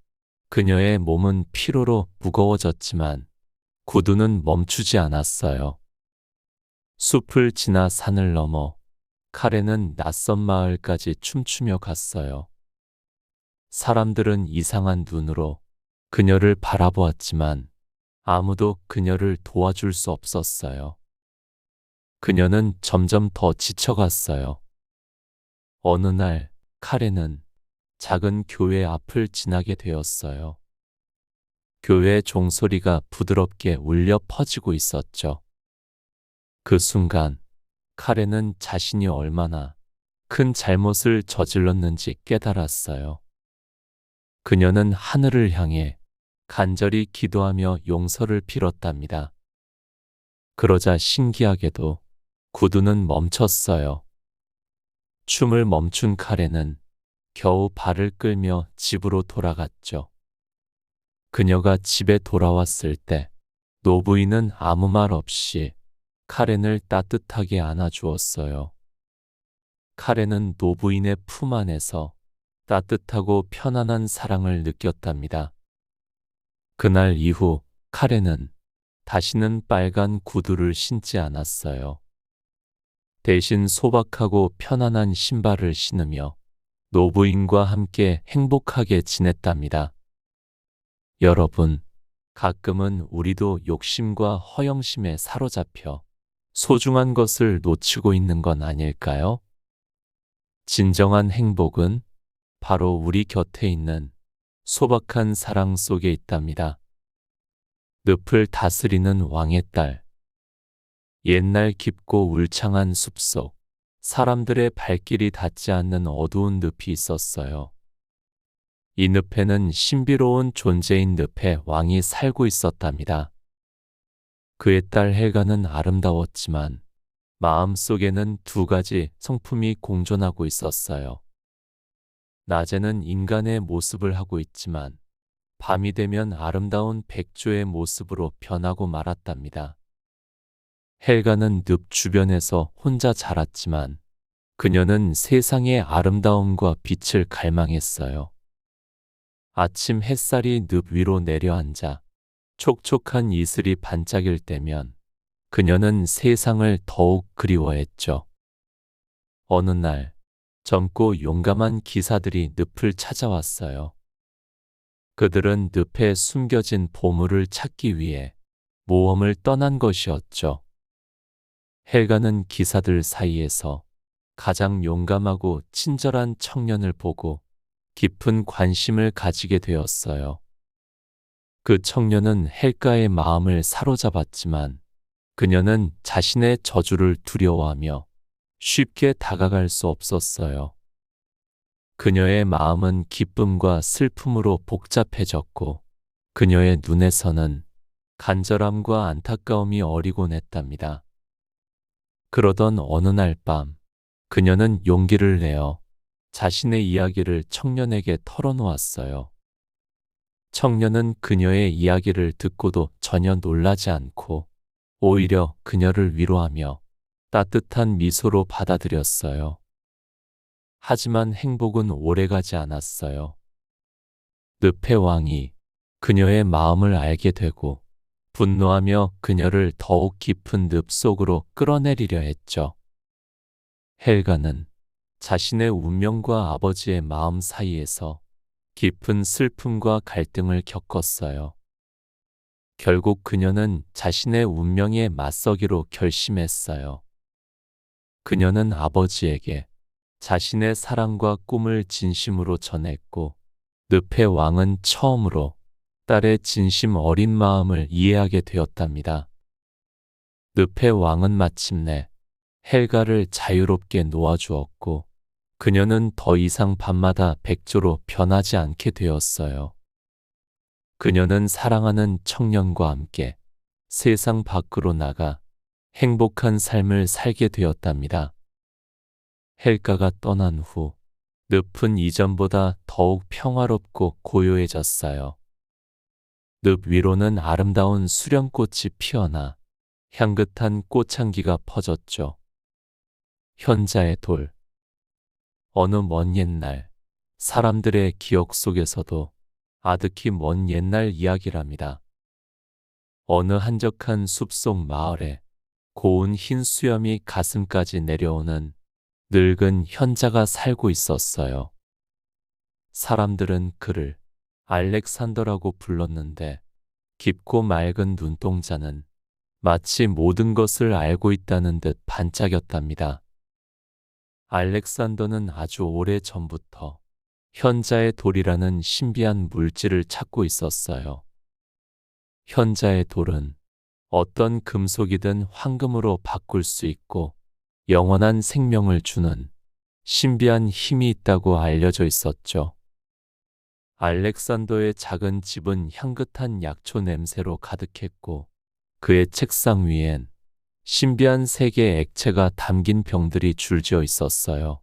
그녀의 몸은 피로로 무거워졌지만 구두는 멈추지 않았어요. 숲을 지나 산을 넘어 카렌은 낯선 마을까지 춤추며 갔어요. 사람들은 이상한 눈으로 그녀를 바라보았지만 아무도 그녀를 도와줄 수 없었어요. 그녀는 점점 더 지쳐갔어요. 어느 날 카렌은 작은 교회 앞을 지나게 되었어요. 교회 종소리가 부드럽게 울려 퍼지고 있었죠. 그 순간 카렌은 자신이 얼마나 큰 잘못을 저질렀는지 깨달았어요. 그녀는 하늘을 향해 간절히 기도하며 용서를 빌었답니다. 그러자 신기하게도 구두는 멈췄어요. 춤을 멈춘 카렌은 겨우 발을 끌며 집으로 돌아갔죠. 그녀가 집에 돌아왔을 때 노부인은 아무 말 없이 카렌을 따뜻하게 안아주었어요. 카렌은 노부인의 품 안에서 따뜻하고 편안한 사랑을 느꼈답니다. 그날 이후 카렌은 다시는 빨간 구두를 신지 않았어요. 대신 소박하고 편안한 신발을 신으며 노부인과 함께 행복하게 지냈답니다. 여러분, 가끔은 우리도 욕심과 허영심에 사로잡혀 소중한 것을 놓치고 있는 건 아닐까요? 진정한 행복은 바로 우리 곁에 있는 소박한 사랑 속에 있답니다. 늪을 다스리는 왕의 딸. 옛날 깊고 울창한 숲속, 사람들의 발길이 닿지 않는 어두운 늪이 있었어요. 이 늪에는 신비로운 존재인 늪의 왕이 살고 있었답니다. 그의 딸 헬가는 아름다웠지만 마음속에는 두 가지 성품이 공존하고 있었어요. 낮에는 인간의 모습을 하고 있지만 밤이 되면 아름다운 백조의 모습으로 변하고 말았답니다. 헬가는 늪 주변에서 혼자 자랐지만 그녀는 세상의 아름다움과 빛을 갈망했어요. 아침 햇살이 늪 위로 내려앉아 촉촉한 이슬이 반짝일 때면 그녀는 세상을 더욱 그리워했죠. 어느 날 젊고 용감한 기사들이 늪을 찾아왔어요. 그들은 늪에 숨겨진 보물을 찾기 위해 모험을 떠난 것이었죠. 헬가는 기사들 사이에서 가장 용감하고 친절한 청년을 보고 깊은 관심을 가지게 되었어요. 그 청년은 헬가의 마음을 사로잡았지만 그녀는 자신의 저주를 두려워하며 쉽게 다가갈 수 없었어요. 그녀의 마음은 기쁨과 슬픔으로 복잡해졌고 그녀의 눈에서는 간절함과 안타까움이 어리곤 했답니다. 그러던 어느 날 밤 그녀는 용기를 내어 자신의 이야기를 청년에게 털어놓았어요. 청년은 그녀의 이야기를 듣고도 전혀 놀라지 않고 오히려 그녀를 위로하며 따뜻한 미소로 받아들였어요. 하지만 행복은 오래가지 않았어요. 늪의 왕이 그녀의 마음을 알게 되고 분노하며 그녀를 더욱 깊은 늪 속으로 끌어내리려 했죠. 헬가는 자신의 운명과 아버지의 마음 사이에서 깊은 슬픔과 갈등을 겪었어요. 결국 그녀는 자신의 운명에 맞서기로 결심했어요. 그녀는 아버지에게 자신의 사랑과 꿈을 진심으로 전했고, 늪의 왕은 처음으로 딸의 진심 어린 마음을 이해하게 되었답니다. 늪의 왕은 마침내 헬가를 자유롭게 놓아주었고, 그녀는 더 이상 밤마다 백조로 변하지 않게 되었어요. 그녀는 사랑하는 청년과 함께 세상 밖으로 나가 행복한 삶을 살게 되었답니다. 헬가가 떠난 후 늪은 이전보다 더욱 평화롭고 고요해졌어요. 늪 위로는 아름다운 수령꽃이 피어나 향긋한 꽃향기가 퍼졌죠. 현자의 돌. 어느 먼 옛날 사람들의 기억 속에서도 아득히 먼 옛날 이야기랍니다. 어느 한적한 숲속 마을에 고운 흰 수염이 가슴까지 내려오는 늙은 현자가 살고 있었어요. 사람들은 그를 알렉산더라고 불렀는데 깊고 맑은 눈동자는 마치 모든 것을 알고 있다는 듯 반짝였답니다. 알렉산더는 아주 오래 전부터 현자의 돌이라는 신비한 물질을 찾고 있었어요. 현자의 돌은 어떤 금속이든 황금으로 바꿀 수 있고 영원한 생명을 주는 신비한 힘이 있다고 알려져 있었죠. 알렉산더의 작은 집은 향긋한 약초 냄새로 가득했고 그의 책상 위엔 신비한 세 개의 액체가 담긴 병들이 줄지어 있었어요.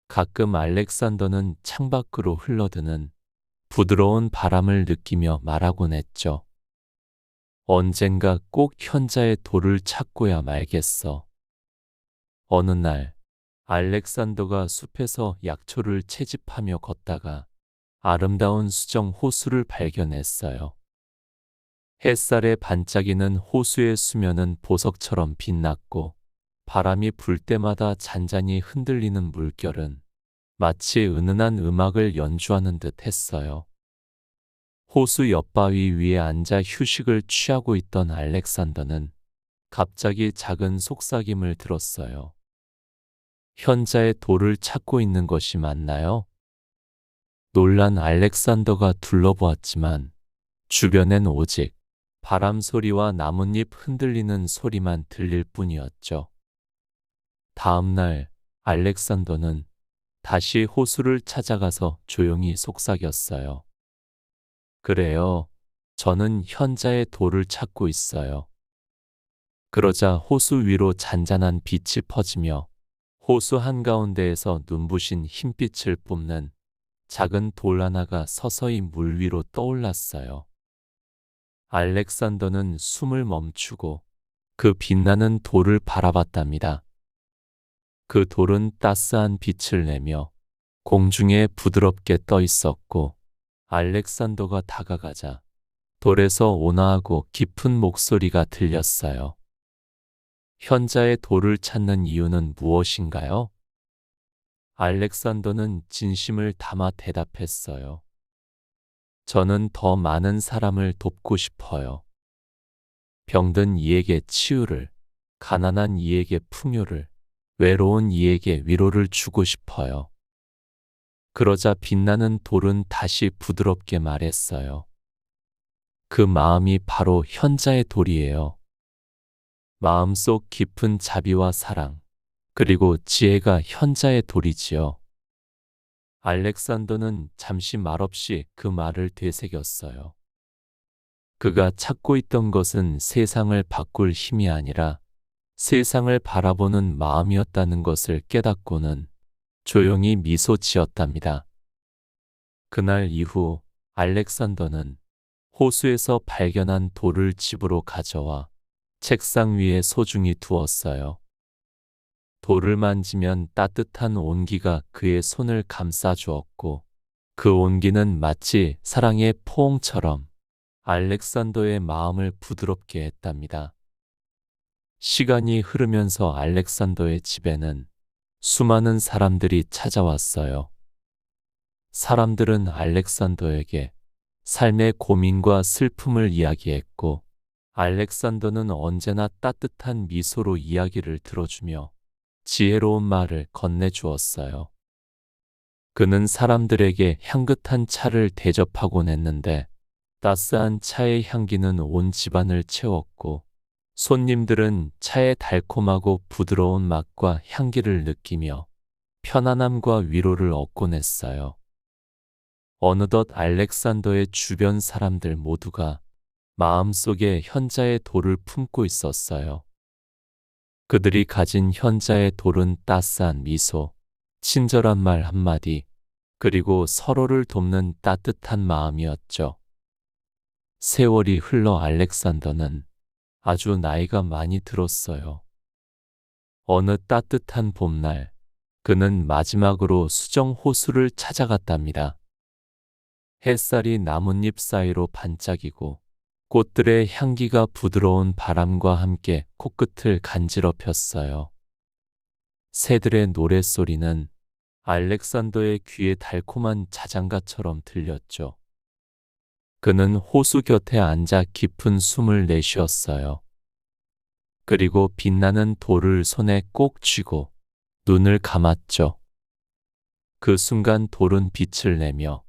가끔 알렉산더는 창밖으로 흘러드는 부드러운 바람을 느끼며 말하곤 했죠. 언젠가 꼭 현자의 돌을 찾고야 말겠어. 어느 날 알렉산더가 숲에서 약초를 채집하며 걷다가 아름다운 수정 호수를 발견했어요. 햇살에 반짝이는 호수의 수면은 보석처럼 빛났고 바람이 불 때마다 잔잔히 흔들리는 물결은 마치 은은한 음악을 연주하는 듯 했어요. 호수 옆바위 위에 앉아 휴식을 취하고 있던 알렉산더는 갑자기 작은 속삭임을 들었어요. 현자의 돌을 찾고 있는 것이 맞나요? 놀란 알렉산더가 둘러보았지만 주변엔 오직 바람 소리와 나뭇잎 흔들리는 소리만 들릴 뿐이었죠. 다음 날 알렉산더는 다시 호수를 찾아가서 조용히 속삭였어요. 그래요. 저는 현자의 돌을 찾고 있어요. 그러자 호수 위로 잔잔한 빛이 퍼지며 호수 한가운데에서 눈부신 흰빛을 뿜는 작은 돌 하나가 서서히 물 위로 떠올랐어요. 알렉산더는 숨을 멈추고 그 빛나는 돌을 바라봤답니다. 그 돌은 따스한 빛을 내며 공중에 부드럽게 떠 있었고 알렉산더가 다가가자 돌에서 온화하고 깊은 목소리가 들렸어요. 현자의 돌을 찾는 이유는 무엇인가요? 알렉산더는 진심을 담아 대답했어요. 저는 더 많은 사람을 돕고 싶어요. 병든 이에게 치유를, 가난한 이에게 풍요를, 외로운 이에게 위로를 주고 싶어요. 그러자 빛나는 돌은 다시 부드럽게 말했어요. 그 마음이 바로 현자의 돌이에요. 마음속 깊은 자비와 사랑, 그리고 지혜가 현자의 돌이지요. 알렉산더는 잠시 말없이 그 말을 되새겼어요. 그가 찾고 있던 것은 세상을 바꿀 힘이 아니라 세상을 바라보는 마음이었다는 것을 깨닫고는 조용히 미소 지었답니다. 그날 이후 알렉산더는 호수에서 발견한 돌을 집으로 가져와 책상 위에 소중히 두었어요. 돌을 만지면 따뜻한 온기가 그의 손을 감싸 주었고 그 온기는 마치 사랑의 포옹처럼 알렉산더의 마음을 부드럽게 했답니다. 시간이 흐르면서 알렉산더의 집에는 수많은 사람들이 찾아왔어요. 사람들은 알렉산더에게 삶의 고민과 슬픔을 이야기했고 알렉산더는 언제나 따뜻한 미소로 이야기를 들어주며 지혜로운 말을 건네주었어요. 그는 사람들에게 향긋한 차를 대접하곤 했는데 따스한 차의 향기는 온 집안을 채웠고 손님들은 차의 달콤하고 부드러운 맛과 향기를 느끼며 편안함과 위로를 얻곤 했어요. 어느덧 알렉산더의 주변 사람들 모두가 마음속에 현자의 돌을 품고 있었어요. 그들이 가진 현자의 돌은 따스한 미소, 친절한 말 한마디, 그리고 서로를 돕는 따뜻한 마음이었죠. 세월이 흘러 알렉산더는 아주 나이가 많이 들었어요. 어느 따뜻한 봄날, 그는 마지막으로 수정 호수를 찾아갔답니다. 햇살이 나뭇잎 사이로 반짝이고 꽃들의 향기가 부드러운 바람과 함께 코끝을 간지럽혔어요. 새들의 노랫소리는 알렉산더의 귀에 달콤한 자장가처럼 들렸죠. 그는 호수 곁에 앉아 깊은 숨을 내쉬었어요. 그리고 빛나는 돌을 손에 꼭 쥐고 눈을 감았죠. 그 순간 돌은 빛을 내며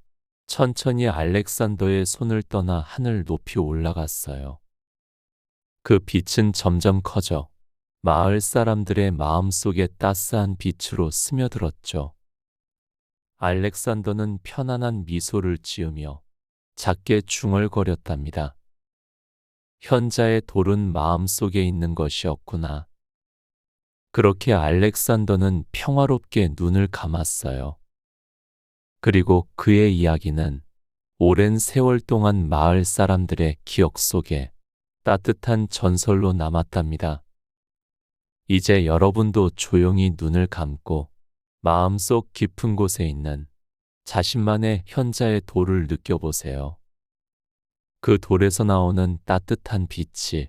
천천히 알렉산더의 손을 떠나 하늘 높이 올라갔어요. 그 빛은 점점 커져 마을 사람들의 마음속에 따스한 빛으로 스며들었죠. 알렉산더는 편안한 미소를 지으며 작게 중얼거렸답니다. 현자의 돌은 마음속에 있는 것이었구나. 그렇게 알렉산더는 평화롭게 눈을 감았어요. 그리고 그의 이야기는 오랜 세월 동안 마을 사람들의 기억 속에 따뜻한 전설로 남았답니다. 이제 여러분도 조용히 눈을 감고 마음속 깊은 곳에 있는 자신만의 현자의 돌을 느껴보세요. 그 돌에서 나오는 따뜻한 빛이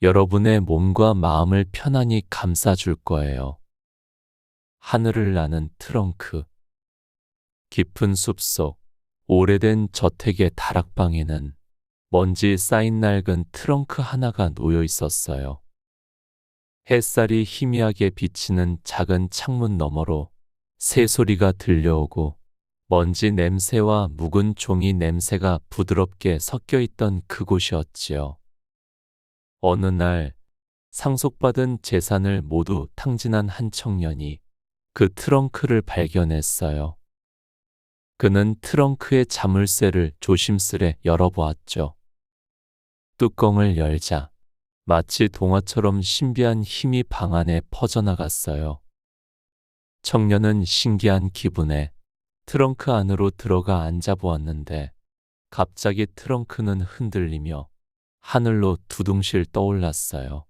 여러분의 몸과 마음을 편안히 감싸줄 거예요. 하늘을 나는 트렁크. 깊은 숲속 오래된 저택의 다락방에는 먼지 쌓인 낡은 트렁크 하나가 놓여 있었어요. 햇살이 희미하게 비치는 작은 창문 너머로 새소리가 들려오고 먼지 냄새와 묵은 종이 냄새가 부드럽게 섞여 있던 그곳이었지요. 어느 날 상속받은 재산을 모두 탕진한 한 청년이 그 트렁크를 발견했어요. 그는 트렁크의 자물쇠를 조심스레 열어보았죠. 뚜껑을 열자 마치 동화처럼 신비한 힘이 방 안에 퍼져나갔어요. 청년은 신기한 기분에 트렁크 안으로 들어가 앉아보았는데 갑자기 트렁크는 흔들리며 하늘로 두둥실 떠올랐어요.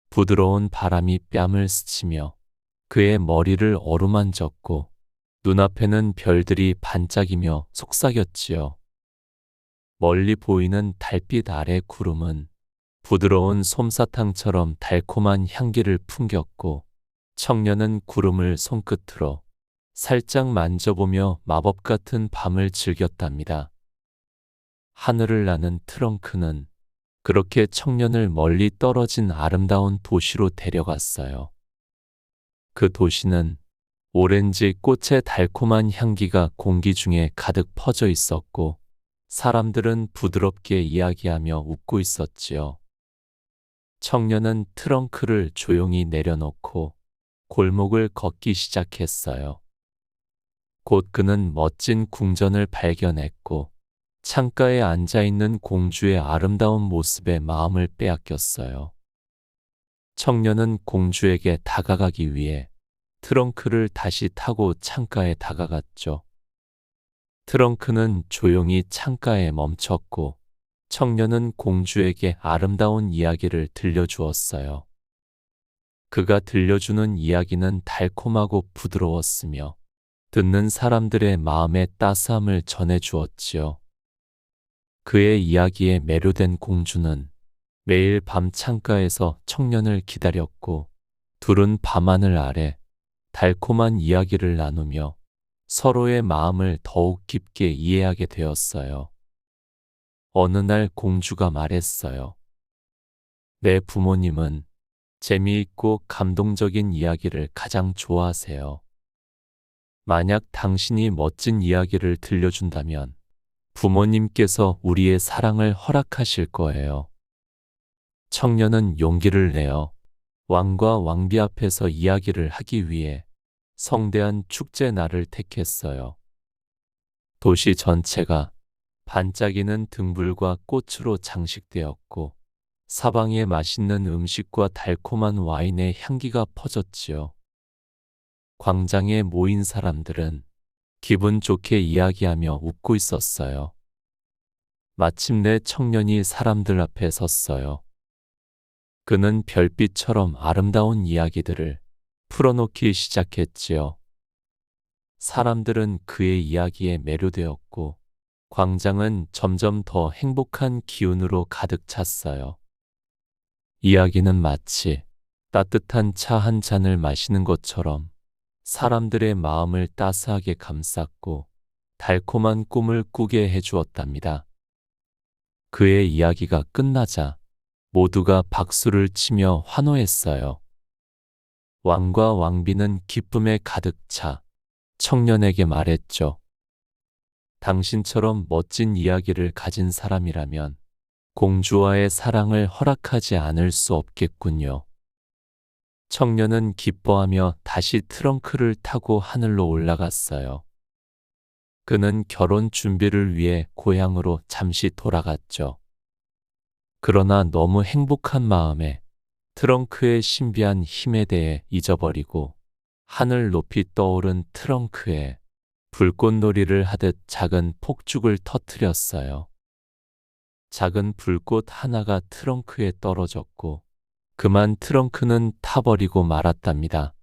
부드러운 바람이 뺨을 스치며 그의 머리를 어루만졌고 눈앞에는 별들이 반짝이며 속삭였지요. 멀리 보이는 달빛 아래 구름은 부드러운 솜사탕처럼 달콤한 향기를 풍겼고 청년은 구름을 손끝으로 살짝 만져보며 마법 같은 밤을 즐겼답니다. 하늘을 나는 트렁크는 그렇게 청년을 멀리 떨어진 아름다운 도시로 데려갔어요. 그 도시는 오렌지 꽃의 달콤한 향기가 공기 중에 가득 퍼져 있었고 사람들은 부드럽게 이야기하며 웃고 있었지요. 청년은 트렁크를 조용히 내려놓고 골목을 걷기 시작했어요. 곧 그는 멋진 궁전을 발견했고 창가에 앉아있는 공주의 아름다운 모습에 마음을 빼앗겼어요. 청년은 공주에게 다가가기 위해 트렁크를 다시 타고 창가에 다가갔죠. 트렁크는 조용히 창가에 멈췄고 청년은 공주에게 아름다운 이야기를 들려주었어요. 그가 들려주는 이야기는 달콤하고 부드러웠으며 듣는 사람들의 마음에 따스함을 전해주었지요. 그의 이야기에 매료된 공주는 매일 밤 창가에서 청년을 기다렸고 둘은 밤하늘 아래 달콤한 이야기를 나누며 서로의 마음을 더욱 깊게 이해하게 되었어요. 어느 날 공주가 말했어요. 내 부모님은 재미있고 감동적인 이야기를 가장 좋아하세요. 만약 당신이 멋진 이야기를 들려준다면 부모님께서 우리의 사랑을 허락하실 거예요. 청년은 용기를 내어 왕과 왕비 앞에서 이야기를 하기 위해 성대한 축제 날을 택했어요. 도시 전체가 반짝이는 등불과 꽃으로 장식되었고 사방에 맛있는 음식과 달콤한 와인의 향기가 퍼졌지요. 광장에 모인 사람들은 기분 좋게 이야기하며 웃고 있었어요. 마침내 청년이 사람들 앞에 섰어요. 그는 별빛처럼 아름다운 이야기들을 풀어놓기 시작했지요. 사람들은 그의 이야기에 매료되었고 광장은 점점 더 행복한 기운으로 가득 찼어요. 이야기는 마치 따뜻한 차 한 잔을 마시는 것처럼 사람들의 마음을 따스하게 감쌌고 달콤한 꿈을 꾸게 해주었답니다. 그의 이야기가 끝나자 모두가 박수를 치며 환호했어요. 왕과 왕비는 기쁨에 가득 차 청년에게 말했죠. 당신처럼 멋진 이야기를 가진 사람이라면 공주와의 사랑을 허락하지 않을 수 없겠군요. 청년은 기뻐하며 다시 트렁크를 타고 하늘로 올라갔어요. 그는 결혼 준비를 위해 고향으로 잠시 돌아갔죠. 그러나 너무 행복한 마음에 트렁크의 신비한 힘에 대해 잊어버리고 하늘 높이 떠오른 트렁크에 불꽃놀이를 하듯 작은 폭죽을 터뜨렸어요. 작은 불꽃 하나가 트렁크에 떨어졌고 그만 트렁크는 타버리고 말았답니다.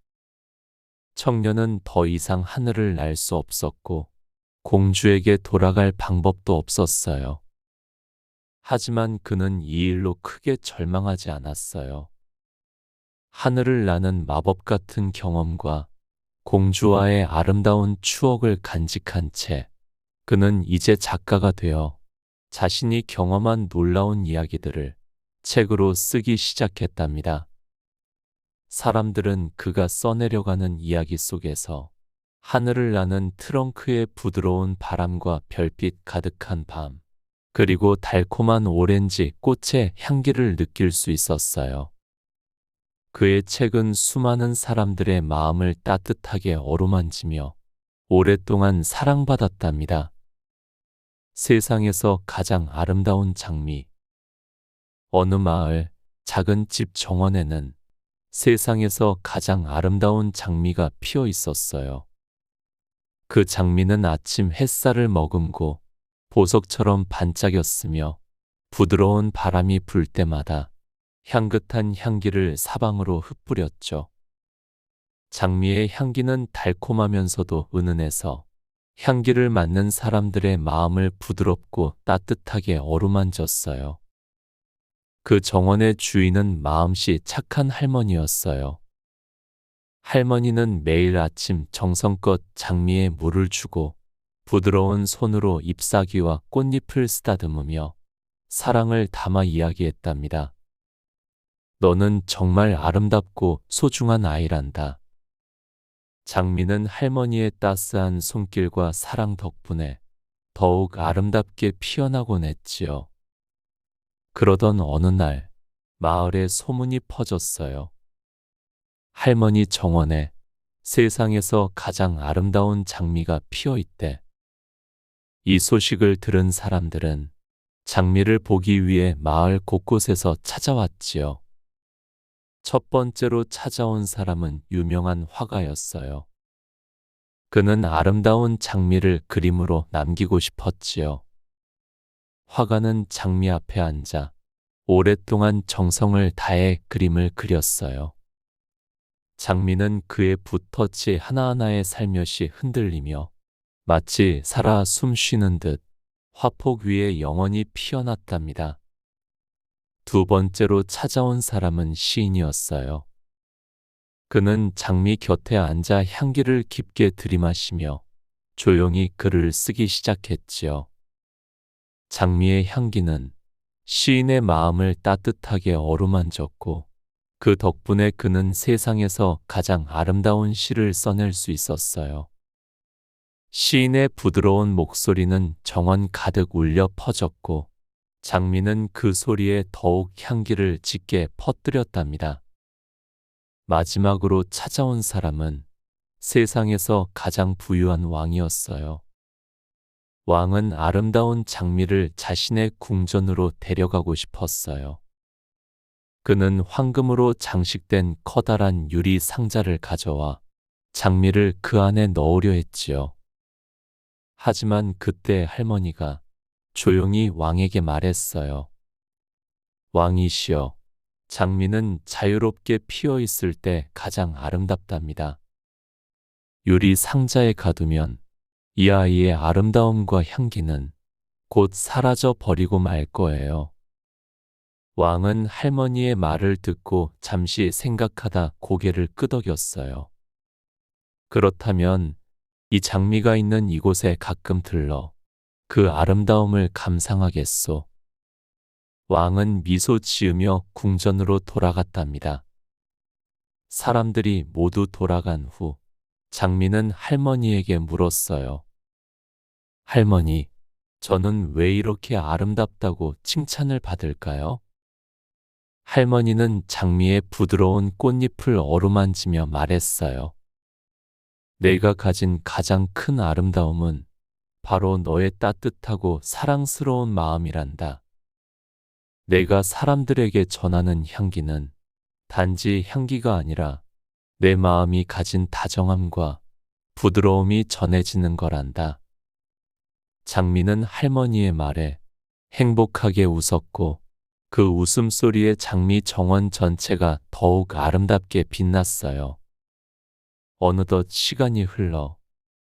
청년은 더 이상 하늘을 날 수 없었고 공주에게 돌아갈 방법도 없었어요. 하지만 그는 이 일로 크게 절망하지 않았어요. 하늘을 나는 마법 같은 경험과 공주와의 아름다운 추억을 간직한 채 그는 이제 작가가 되어 자신이 경험한 놀라운 이야기들을 책으로 쓰기 시작했답니다. 사람들은 그가 써내려가는 이야기 속에서 하늘을 나는 트렁크의 부드러운 바람과 별빛 가득한 밤, 그리고 달콤한 오렌지 꽃의 향기를 느낄 수 있었어요. 그의 책은 수많은 사람들의 마음을 따뜻하게 어루만지며 오랫동안 사랑받았답니다. 세상에서 가장 아름다운 장미. 어느 마을 작은 집 정원에는 세상에서 가장 아름다운 장미가 피어 있었어요. 그 장미는 아침 햇살을 머금고 보석처럼 반짝였으며 부드러운 바람이 불 때마다 향긋한 향기를 사방으로 흩뿌렸죠. 장미의 향기는 달콤하면서도 은은해서 향기를 맡는 사람들의 마음을 부드럽고 따뜻하게 어루만졌어요. 그 정원의 주인은 마음씨 착한 할머니였어요. 할머니는 매일 아침 정성껏 장미에 물을 주고 부드러운 손으로 잎사귀와 꽃잎을 쓰다듬으며 사랑을 담아 이야기했답니다. 너는 정말 아름답고 소중한 아이란다. 장미는 할머니의 따스한 손길과 사랑 덕분에 더욱 아름답게 피어나곤 했지요. 그러던 어느 날 마을에 소문이 퍼졌어요. 할머니 정원에 세상에서 가장 아름다운 장미가 피어 있대. 이 소식을 들은 사람들은 장미를 보기 위해 마을 곳곳에서 찾아왔지요. 첫 번째로 찾아온 사람은 유명한 화가였어요. 그는 아름다운 장미를 그림으로 남기고 싶었지요. 화가는 장미 앞에 앉아 오랫동안 정성을 다해 그림을 그렸어요. 장미는 그의 붓터치 하나하나에 살며시 흔들리며 마치 살아 숨쉬는 듯 화폭 위에 영원히 피어났답니다. 두 번째로 찾아온 사람은 시인이었어요. 그는 장미 곁에 앉아 향기를 깊게 들이마시며 조용히 글을 쓰기 시작했지요. 장미의 향기는 시인의 마음을 따뜻하게 어루만졌고 그 덕분에 그는 세상에서 가장 아름다운 시를 써낼 수 있었어요. 시인의 부드러운 목소리는 정원 가득 울려 퍼졌고 장미는 그 소리에 더욱 향기를 짙게 퍼뜨렸답니다. 마지막으로 찾아온 사람은 세상에서 가장 부유한 왕이었어요. 왕은 아름다운 장미를 자신의 궁전으로 데려가고 싶었어요. 그는 황금으로 장식된 커다란 유리 상자를 가져와 장미를 그 안에 넣으려 했지요. 하지만 그때 할머니가 조용히 왕에게 말했어요. 왕이시여, 장미는 자유롭게 피어 있을 때 가장 아름답답니다. 유리 상자에 가두면 이 아이의 아름다움과 향기는 곧 사라져 버리고 말 거예요. 왕은 할머니의 말을 듣고 잠시 생각하다 고개를 끄덕였어요. 그렇다면 이 장미가 있는 이곳에 가끔 들러 그 아름다움을 감상하겠소. 왕은 미소 지으며 궁전으로 돌아갔답니다. 사람들이 모두 돌아간 후 장미는 할머니에게 물었어요. 할머니, 저는 왜 이렇게 아름답다고 칭찬을 받을까요? 할머니는 장미의 부드러운 꽃잎을 어루만지며 말했어요. 내가 가진 가장 큰 아름다움은 바로 너의 따뜻하고 사랑스러운 마음이란다. 내가 사람들에게 전하는 향기는 단지 향기가 아니라 내 마음이 가진 다정함과 부드러움이 전해지는 거란다. 장미는 할머니의 말에 행복하게 웃었고 그 웃음소리에 장미 정원 전체가 더욱 아름답게 빛났어요. 어느덧 시간이 흘러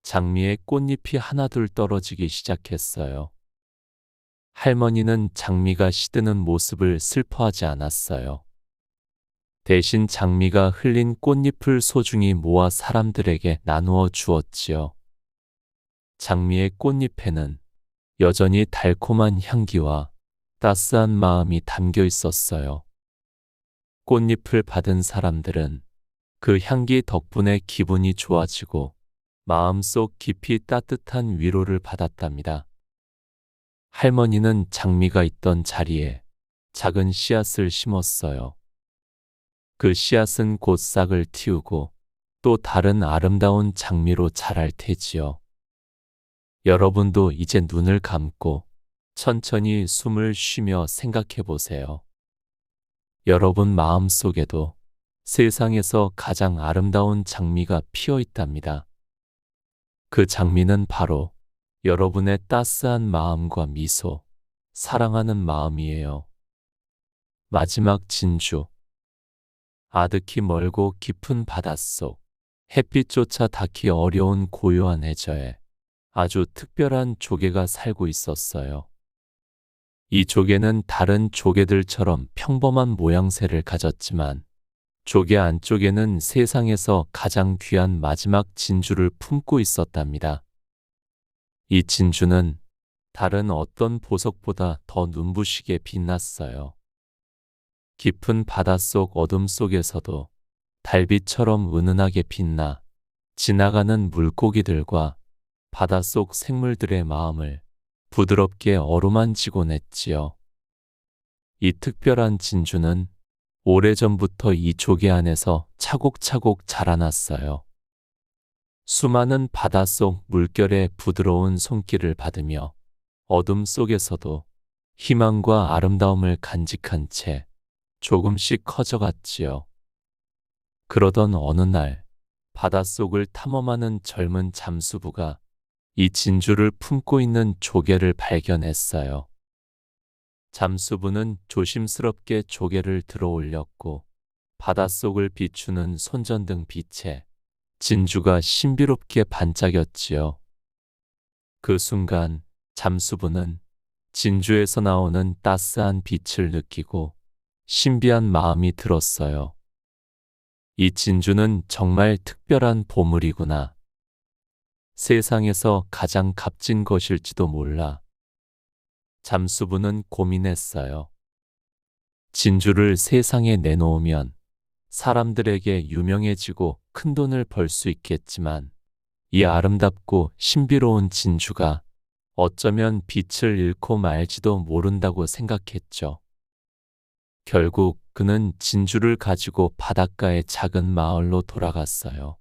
장미의 꽃잎이 하나둘 떨어지기 시작했어요. 할머니는 장미가 시드는 모습을 슬퍼하지 않았어요. 대신 장미가 흘린 꽃잎을 소중히 모아 사람들에게 나누어 주었지요. 장미의 꽃잎에는 여전히 달콤한 향기와 따스한 마음이 담겨 있었어요. 꽃잎을 받은 사람들은 그 향기 덕분에 기분이 좋아지고 마음속 깊이 따뜻한 위로를 받았답니다. 할머니는 장미가 있던 자리에 작은 씨앗을 심었어요. 그 씨앗은 곧 싹을 틔우고 또 다른 아름다운 장미로 자랄 테지요. 여러분도 이제 눈을 감고 천천히 숨을 쉬며 생각해 보세요. 여러분 마음속에도 세상에서 가장 아름다운 장미가 피어 있답니다. 그 장미는 바로 여러분의 따스한 마음과 미소, 사랑하는 마음이에요. 마지막 진주. 아득히 멀고 깊은 바닷속, 햇빛조차 닿기 어려운 고요한 해저에 아주 특별한 조개가 살고 있었어요. 이 조개는 다른 조개들처럼 평범한 모양새를 가졌지만 조개 안쪽에는 세상에서 가장 귀한 마지막 진주를 품고 있었답니다. 이 진주는 다른 어떤 보석보다 더 눈부시게 빛났어요. 깊은 바닷속 어둠 속에서도 달빛처럼 은은하게 빛나 지나가는 물고기들과 바닷속 생물들의 마음을 부드럽게 어루만지곤 했지요. 이 특별한 진주는 오래전부터 이 조개 안에서 차곡차곡 자라났어요. 수많은 바닷속 물결의 부드러운 손길을 받으며 어둠 속에서도 희망과 아름다움을 간직한 채 조금씩 커져갔지요. 그러던 어느 날 바닷속을 탐험하는 젊은 잠수부가 이 진주를 품고 있는 조개를 발견했어요. 잠수부는 조심스럽게 조개를 들어 올렸고 바닷속을 비추는 손전등 빛에 진주가 신비롭게 반짝였지요. 그 순간 잠수부는 진주에서 나오는 따스한 빛을 느끼고 신비한 마음이 들었어요. 이 진주는 정말 특별한 보물이구나. 세상에서 가장 값진 것일지도 몰라. 잠수부는 고민했어요. 진주를 세상에 내놓으면 사람들에게 유명해지고 큰돈을 벌 수 있겠지만 이 아름답고 신비로운 진주가 어쩌면 빛을 잃고 말지도 모른다고 생각했죠. 결국 그는 진주를 가지고 바닷가의 작은 마을로 돌아갔어요.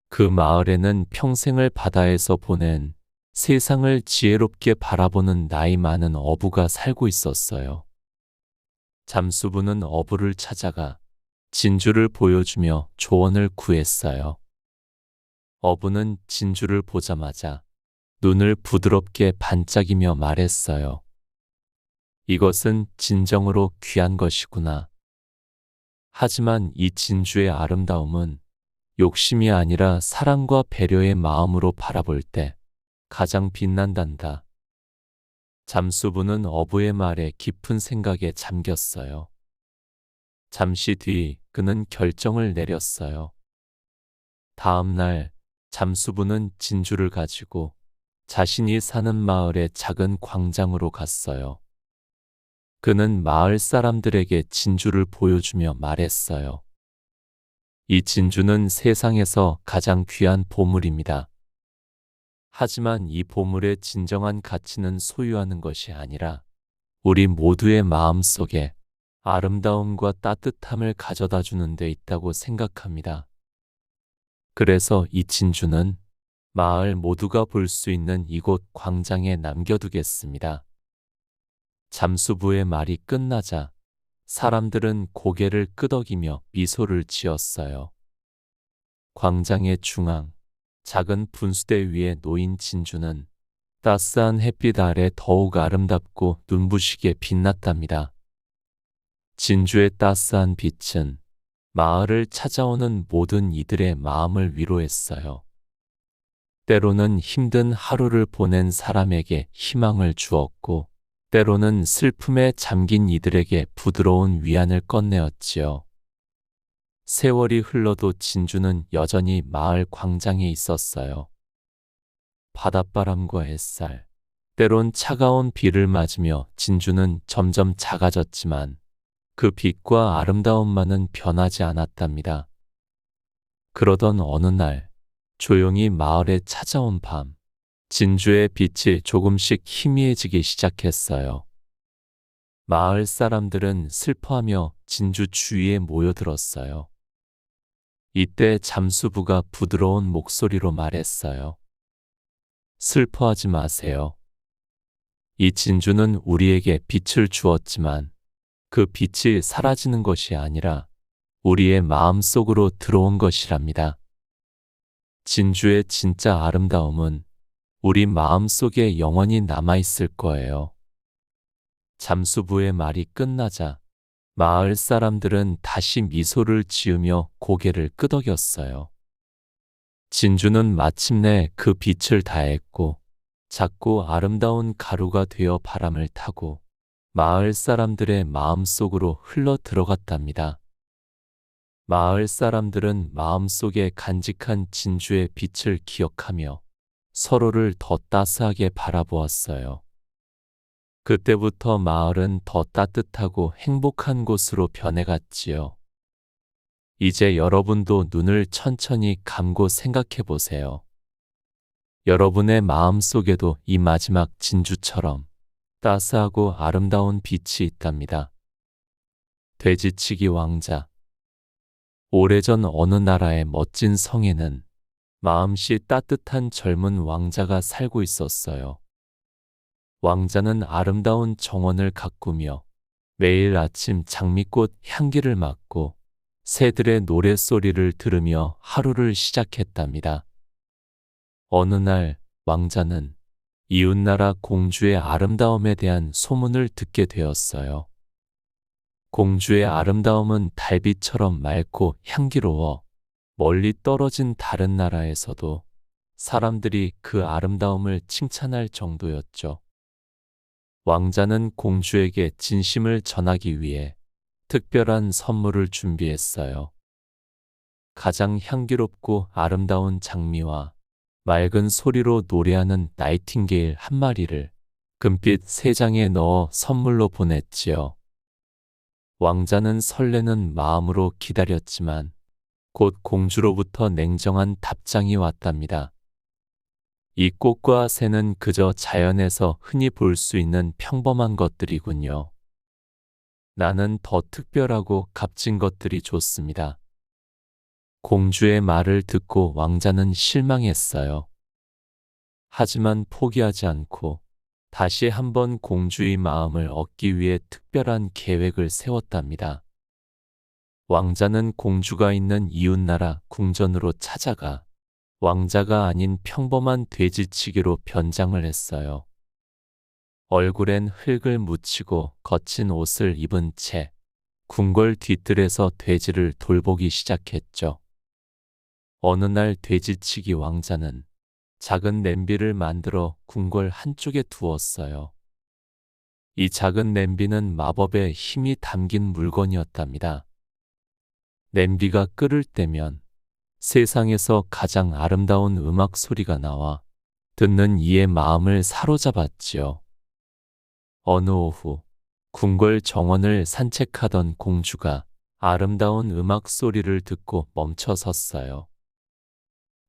그 마을에는 평생을 바다에서 보낸 세상을 지혜롭게 바라보는 나이 많은 어부가 살고 있었어요. 잠수부는 어부를 찾아가 진주를 보여주며 조언을 구했어요. 어부는 진주를 보자마자 눈을 부드럽게 반짝이며 말했어요. 이것은 진정으로 귀한 것이구나. 하지만 이 진주의 아름다움은 욕심이 아니라 사랑과 배려의 마음으로 바라볼 때 가장 빛난단다. 잠수부는 어부의 말에 깊은 생각에 잠겼어요. 잠시 뒤 그는 결정을 내렸어요. 다음 날 잠수부는 진주를 가지고 자신이 사는 마을의 작은 광장으로 갔어요. 그는 마을 사람들에게 진주를 보여주며 말했어요. 이 진주는 세상에서 가장 귀한 보물입니다. 하지만 이 보물의 진정한 가치는 소유하는 것이 아니라 우리 모두의 마음 속에 아름다움과 따뜻함을 가져다 주는 데 있다고 생각합니다. 그래서 이 진주는 마을 모두가 볼 수 있는 이곳 광장에 남겨두겠습니다. 잠수부의 말이 끝나자 사람들은 고개를 끄덕이며 미소를 지었어요. 광장의 중앙, 작은 분수대 위에 놓인 진주는 따스한 햇빛 아래 더욱 아름답고 눈부시게 빛났답니다. 진주의 따스한 빛은 마을을 찾아오는 모든 이들의 마음을 위로했어요. 때로는 힘든 하루를 보낸 사람에게 희망을 주었고, 때로는 슬픔에 잠긴 이들에게 부드러운 위안을 건네었지요. 세월이 흘러도 진주는 여전히 마을 광장에 있었어요. 바닷바람과 햇살, 때론 차가운 비를 맞으며 진주는 점점 작아졌지만 그 빛과 아름다움만은 변하지 않았답니다. 그러던 어느 날 조용히 마을에 찾아온 밤, 진주의 빛이 조금씩 희미해지기 시작했어요. 마을 사람들은 슬퍼하며 진주 주위에 모여들었어요. 이때 잠수부가 부드러운 목소리로 말했어요. 슬퍼하지 마세요. 이 진주는 우리에게 빛을 주었지만 그 빛이 사라지는 것이 아니라 우리의 마음 속으로 들어온 것이랍니다. 진주의 진짜 아름다움은 우리 마음 속에 영원히 남아있을 거예요. 잠수부의 말이 끝나자 마을 사람들은 다시 미소를 지으며 고개를 끄덕였어요. 진주는 마침내 그 빛을 다했고 작고 아름다운 가루가 되어 바람을 타고 마을 사람들의 마음 속으로 흘러 들어갔답니다. 마을 사람들은 마음속에 간직한 진주의 빛을 기억하며 서로를 더 따스하게 바라보았어요. 그때부터 마을은 더 따뜻하고 행복한 곳으로 변해갔지요. 이제 여러분도 눈을 천천히 감고 생각해 보세요. 여러분의 마음 속에도 이 마지막 진주처럼 따스하고 아름다운 빛이 있답니다. 돼지치기 왕자. 오래전 어느 나라의 멋진 성에는 마음씨 따뜻한 젊은 왕자가 살고 있었어요. 왕자는 아름다운 정원을 가꾸며 매일 아침 장미꽃 향기를 맡고 새들의 노랫소리를 들으며 하루를 시작했답니다. 어느 날 왕자는 이웃나라 공주의 아름다움에 대한 소문을 듣게 되었어요. 공주의 아름다움은 달빛처럼 맑고 향기로워 멀리 떨어진 다른 나라에서도 사람들이 그 아름다움을 칭찬할 정도였죠. 왕자는 공주에게 진심을 전하기 위해 특별한 선물을 준비했어요. 가장 향기롭고 아름다운 장미와 맑은 소리로 노래하는 나이팅게일 한 마리를 금빛 세 장에 넣어 선물로 보냈지요. 왕자는 설레는 마음으로 기다렸지만 곧 공주로부터 냉정한 답장이 왔답니다. 이 꽃과 새는 그저 자연에서 흔히 볼 수 있는 평범한 것들이군요. 나는 더 특별하고 값진 것들이 좋습니다. 공주의 말을 듣고 왕자는 실망했어요. 하지만 포기하지 않고 다시 한번 공주의 마음을 얻기 위해 특별한 계획을 세웠답니다. 왕자는 공주가 있는 이웃나라 궁전으로 찾아가 왕자가 아닌 평범한 돼지치기로 변장을 했어요. 얼굴엔 흙을 묻히고 거친 옷을 입은 채 궁궐 뒤뜰에서 돼지를 돌보기 시작했죠. 어느 날 돼지치기 왕자는 작은 냄비를 만들어 궁궐 한쪽에 두었어요. 이 작은 냄비는 마법의 힘이 담긴 물건이었답니다. 냄비가 끓을 때면 세상에서 가장 아름다운 음악 소리가 나와 듣는 이의 마음을 사로잡았지요. 어느 오후 궁궐 정원을 산책하던 공주가 아름다운 음악 소리를 듣고 멈춰 섰어요.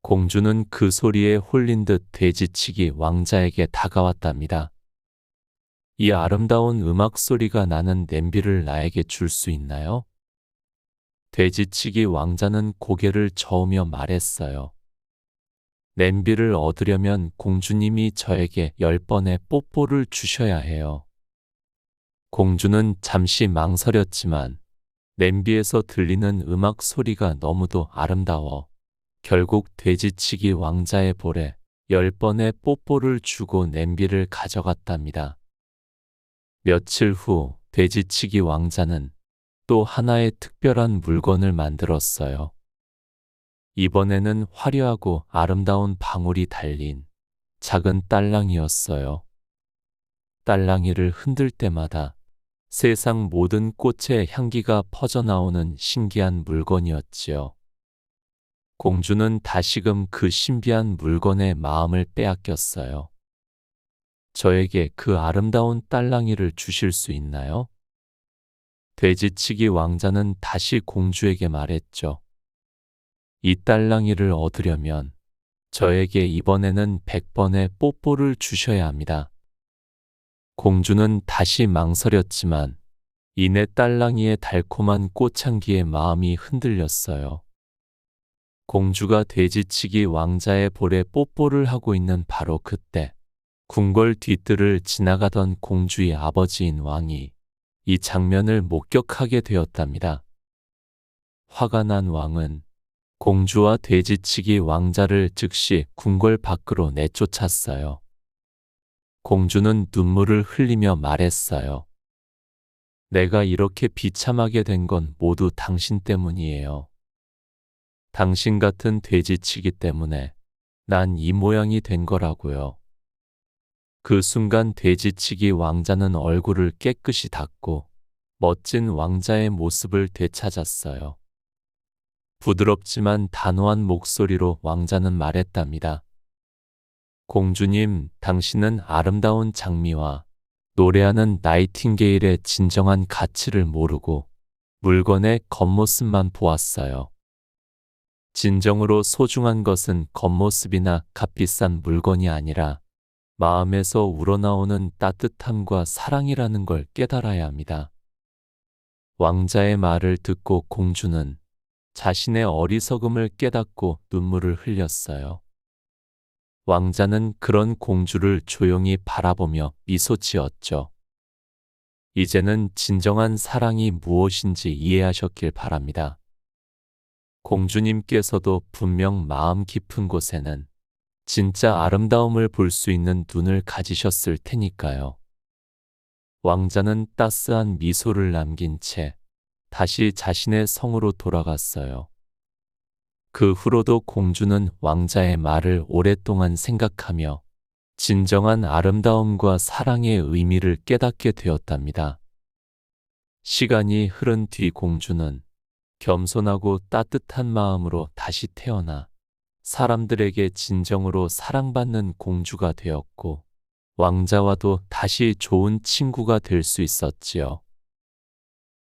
공주는 그 소리에 홀린 듯 돼지치기 왕자에게 다가왔답니다. 이 아름다운 음악 소리가 나는 냄비를 나에게 줄 수 있나요? 돼지치기 왕자는 고개를 저으며 말했어요. 냄비를 얻으려면 공주님이 저에게 10번의 뽀뽀를 주셔야 해요. 공주는 잠시 망설였지만 냄비에서 들리는 음악 소리가 너무도 아름다워 결국 돼지치기 왕자의 볼에 10번의 뽀뽀를 주고 냄비를 가져갔답니다. 며칠 후 돼지치기 왕자는 또 하나의 특별한 물건을 만들었어요. 이번에는 화려하고 아름다운 방울이 달린 작은 딸랑이였어요. 딸랑이를 흔들 때마다 세상 모든 꽃의 향기가 퍼져나오는 신기한 물건이었지요. 공주는 다시금 그 신비한 물건의 마음을 빼앗겼어요. 저에게 그 아름다운 딸랑이를 주실 수 있나요? 돼지치기 왕자는 다시 공주에게 말했죠. 이 딸랑이를 얻으려면 저에게 이번에는 100번의 뽀뽀를 주셔야 합니다. 공주는 다시 망설였지만 이내 딸랑이의 달콤한 꽃향기에 마음이 흔들렸어요. 공주가 돼지치기 왕자의 볼에 뽀뽀를 하고 있는 바로 그때 궁궐 뒤뜰을 지나가던 공주의 아버지인 왕이 이 장면을 목격하게 되었답니다. 화가 난 왕은 공주와 돼지치기 왕자를 즉시 궁궐 밖으로 내쫓았어요. 공주는 눈물을 흘리며 말했어요. 내가 이렇게 비참하게 된 건 모두 당신 때문이에요. 당신 같은 돼지치기 때문에 난 이 모양이 된 거라고요. 그 순간 돼지치기 왕자는 얼굴을 깨끗이 닦고 멋진 왕자의 모습을 되찾았어요. 부드럽지만 단호한 목소리로 왕자는 말했답니다. 공주님, 당신은 아름다운 장미와 노래하는 나이팅게일의 진정한 가치를 모르고 물건의 겉모습만 보았어요. 진정으로 소중한 것은 겉모습이나 값비싼 물건이 아니라 마음에서 우러나오는 따뜻함과 사랑이라는 걸 깨달아야 합니다. 왕자의 말을 듣고 공주는 자신의 어리석음을 깨닫고 눈물을 흘렸어요. 왕자는 그런 공주를 조용히 바라보며 미소 지었죠. 이제는 진정한 사랑이 무엇인지 이해하셨길 바랍니다. 공주님께서도 분명 마음 깊은 곳에는 진짜 아름다움을 볼 수 있는 눈을 가지셨을 테니까요. 왕자는 따스한 미소를 남긴 채 다시 자신의 성으로 돌아갔어요. 그 후로도 공주는 왕자의 말을 오랫동안 생각하며 진정한 아름다움과 사랑의 의미를 깨닫게 되었답니다. 시간이 흐른 뒤 공주는 겸손하고 따뜻한 마음으로 다시 태어나 사람들에게 진정으로 사랑받는 공주가 되었고 왕자와도 다시 좋은 친구가 될 수 있었지요.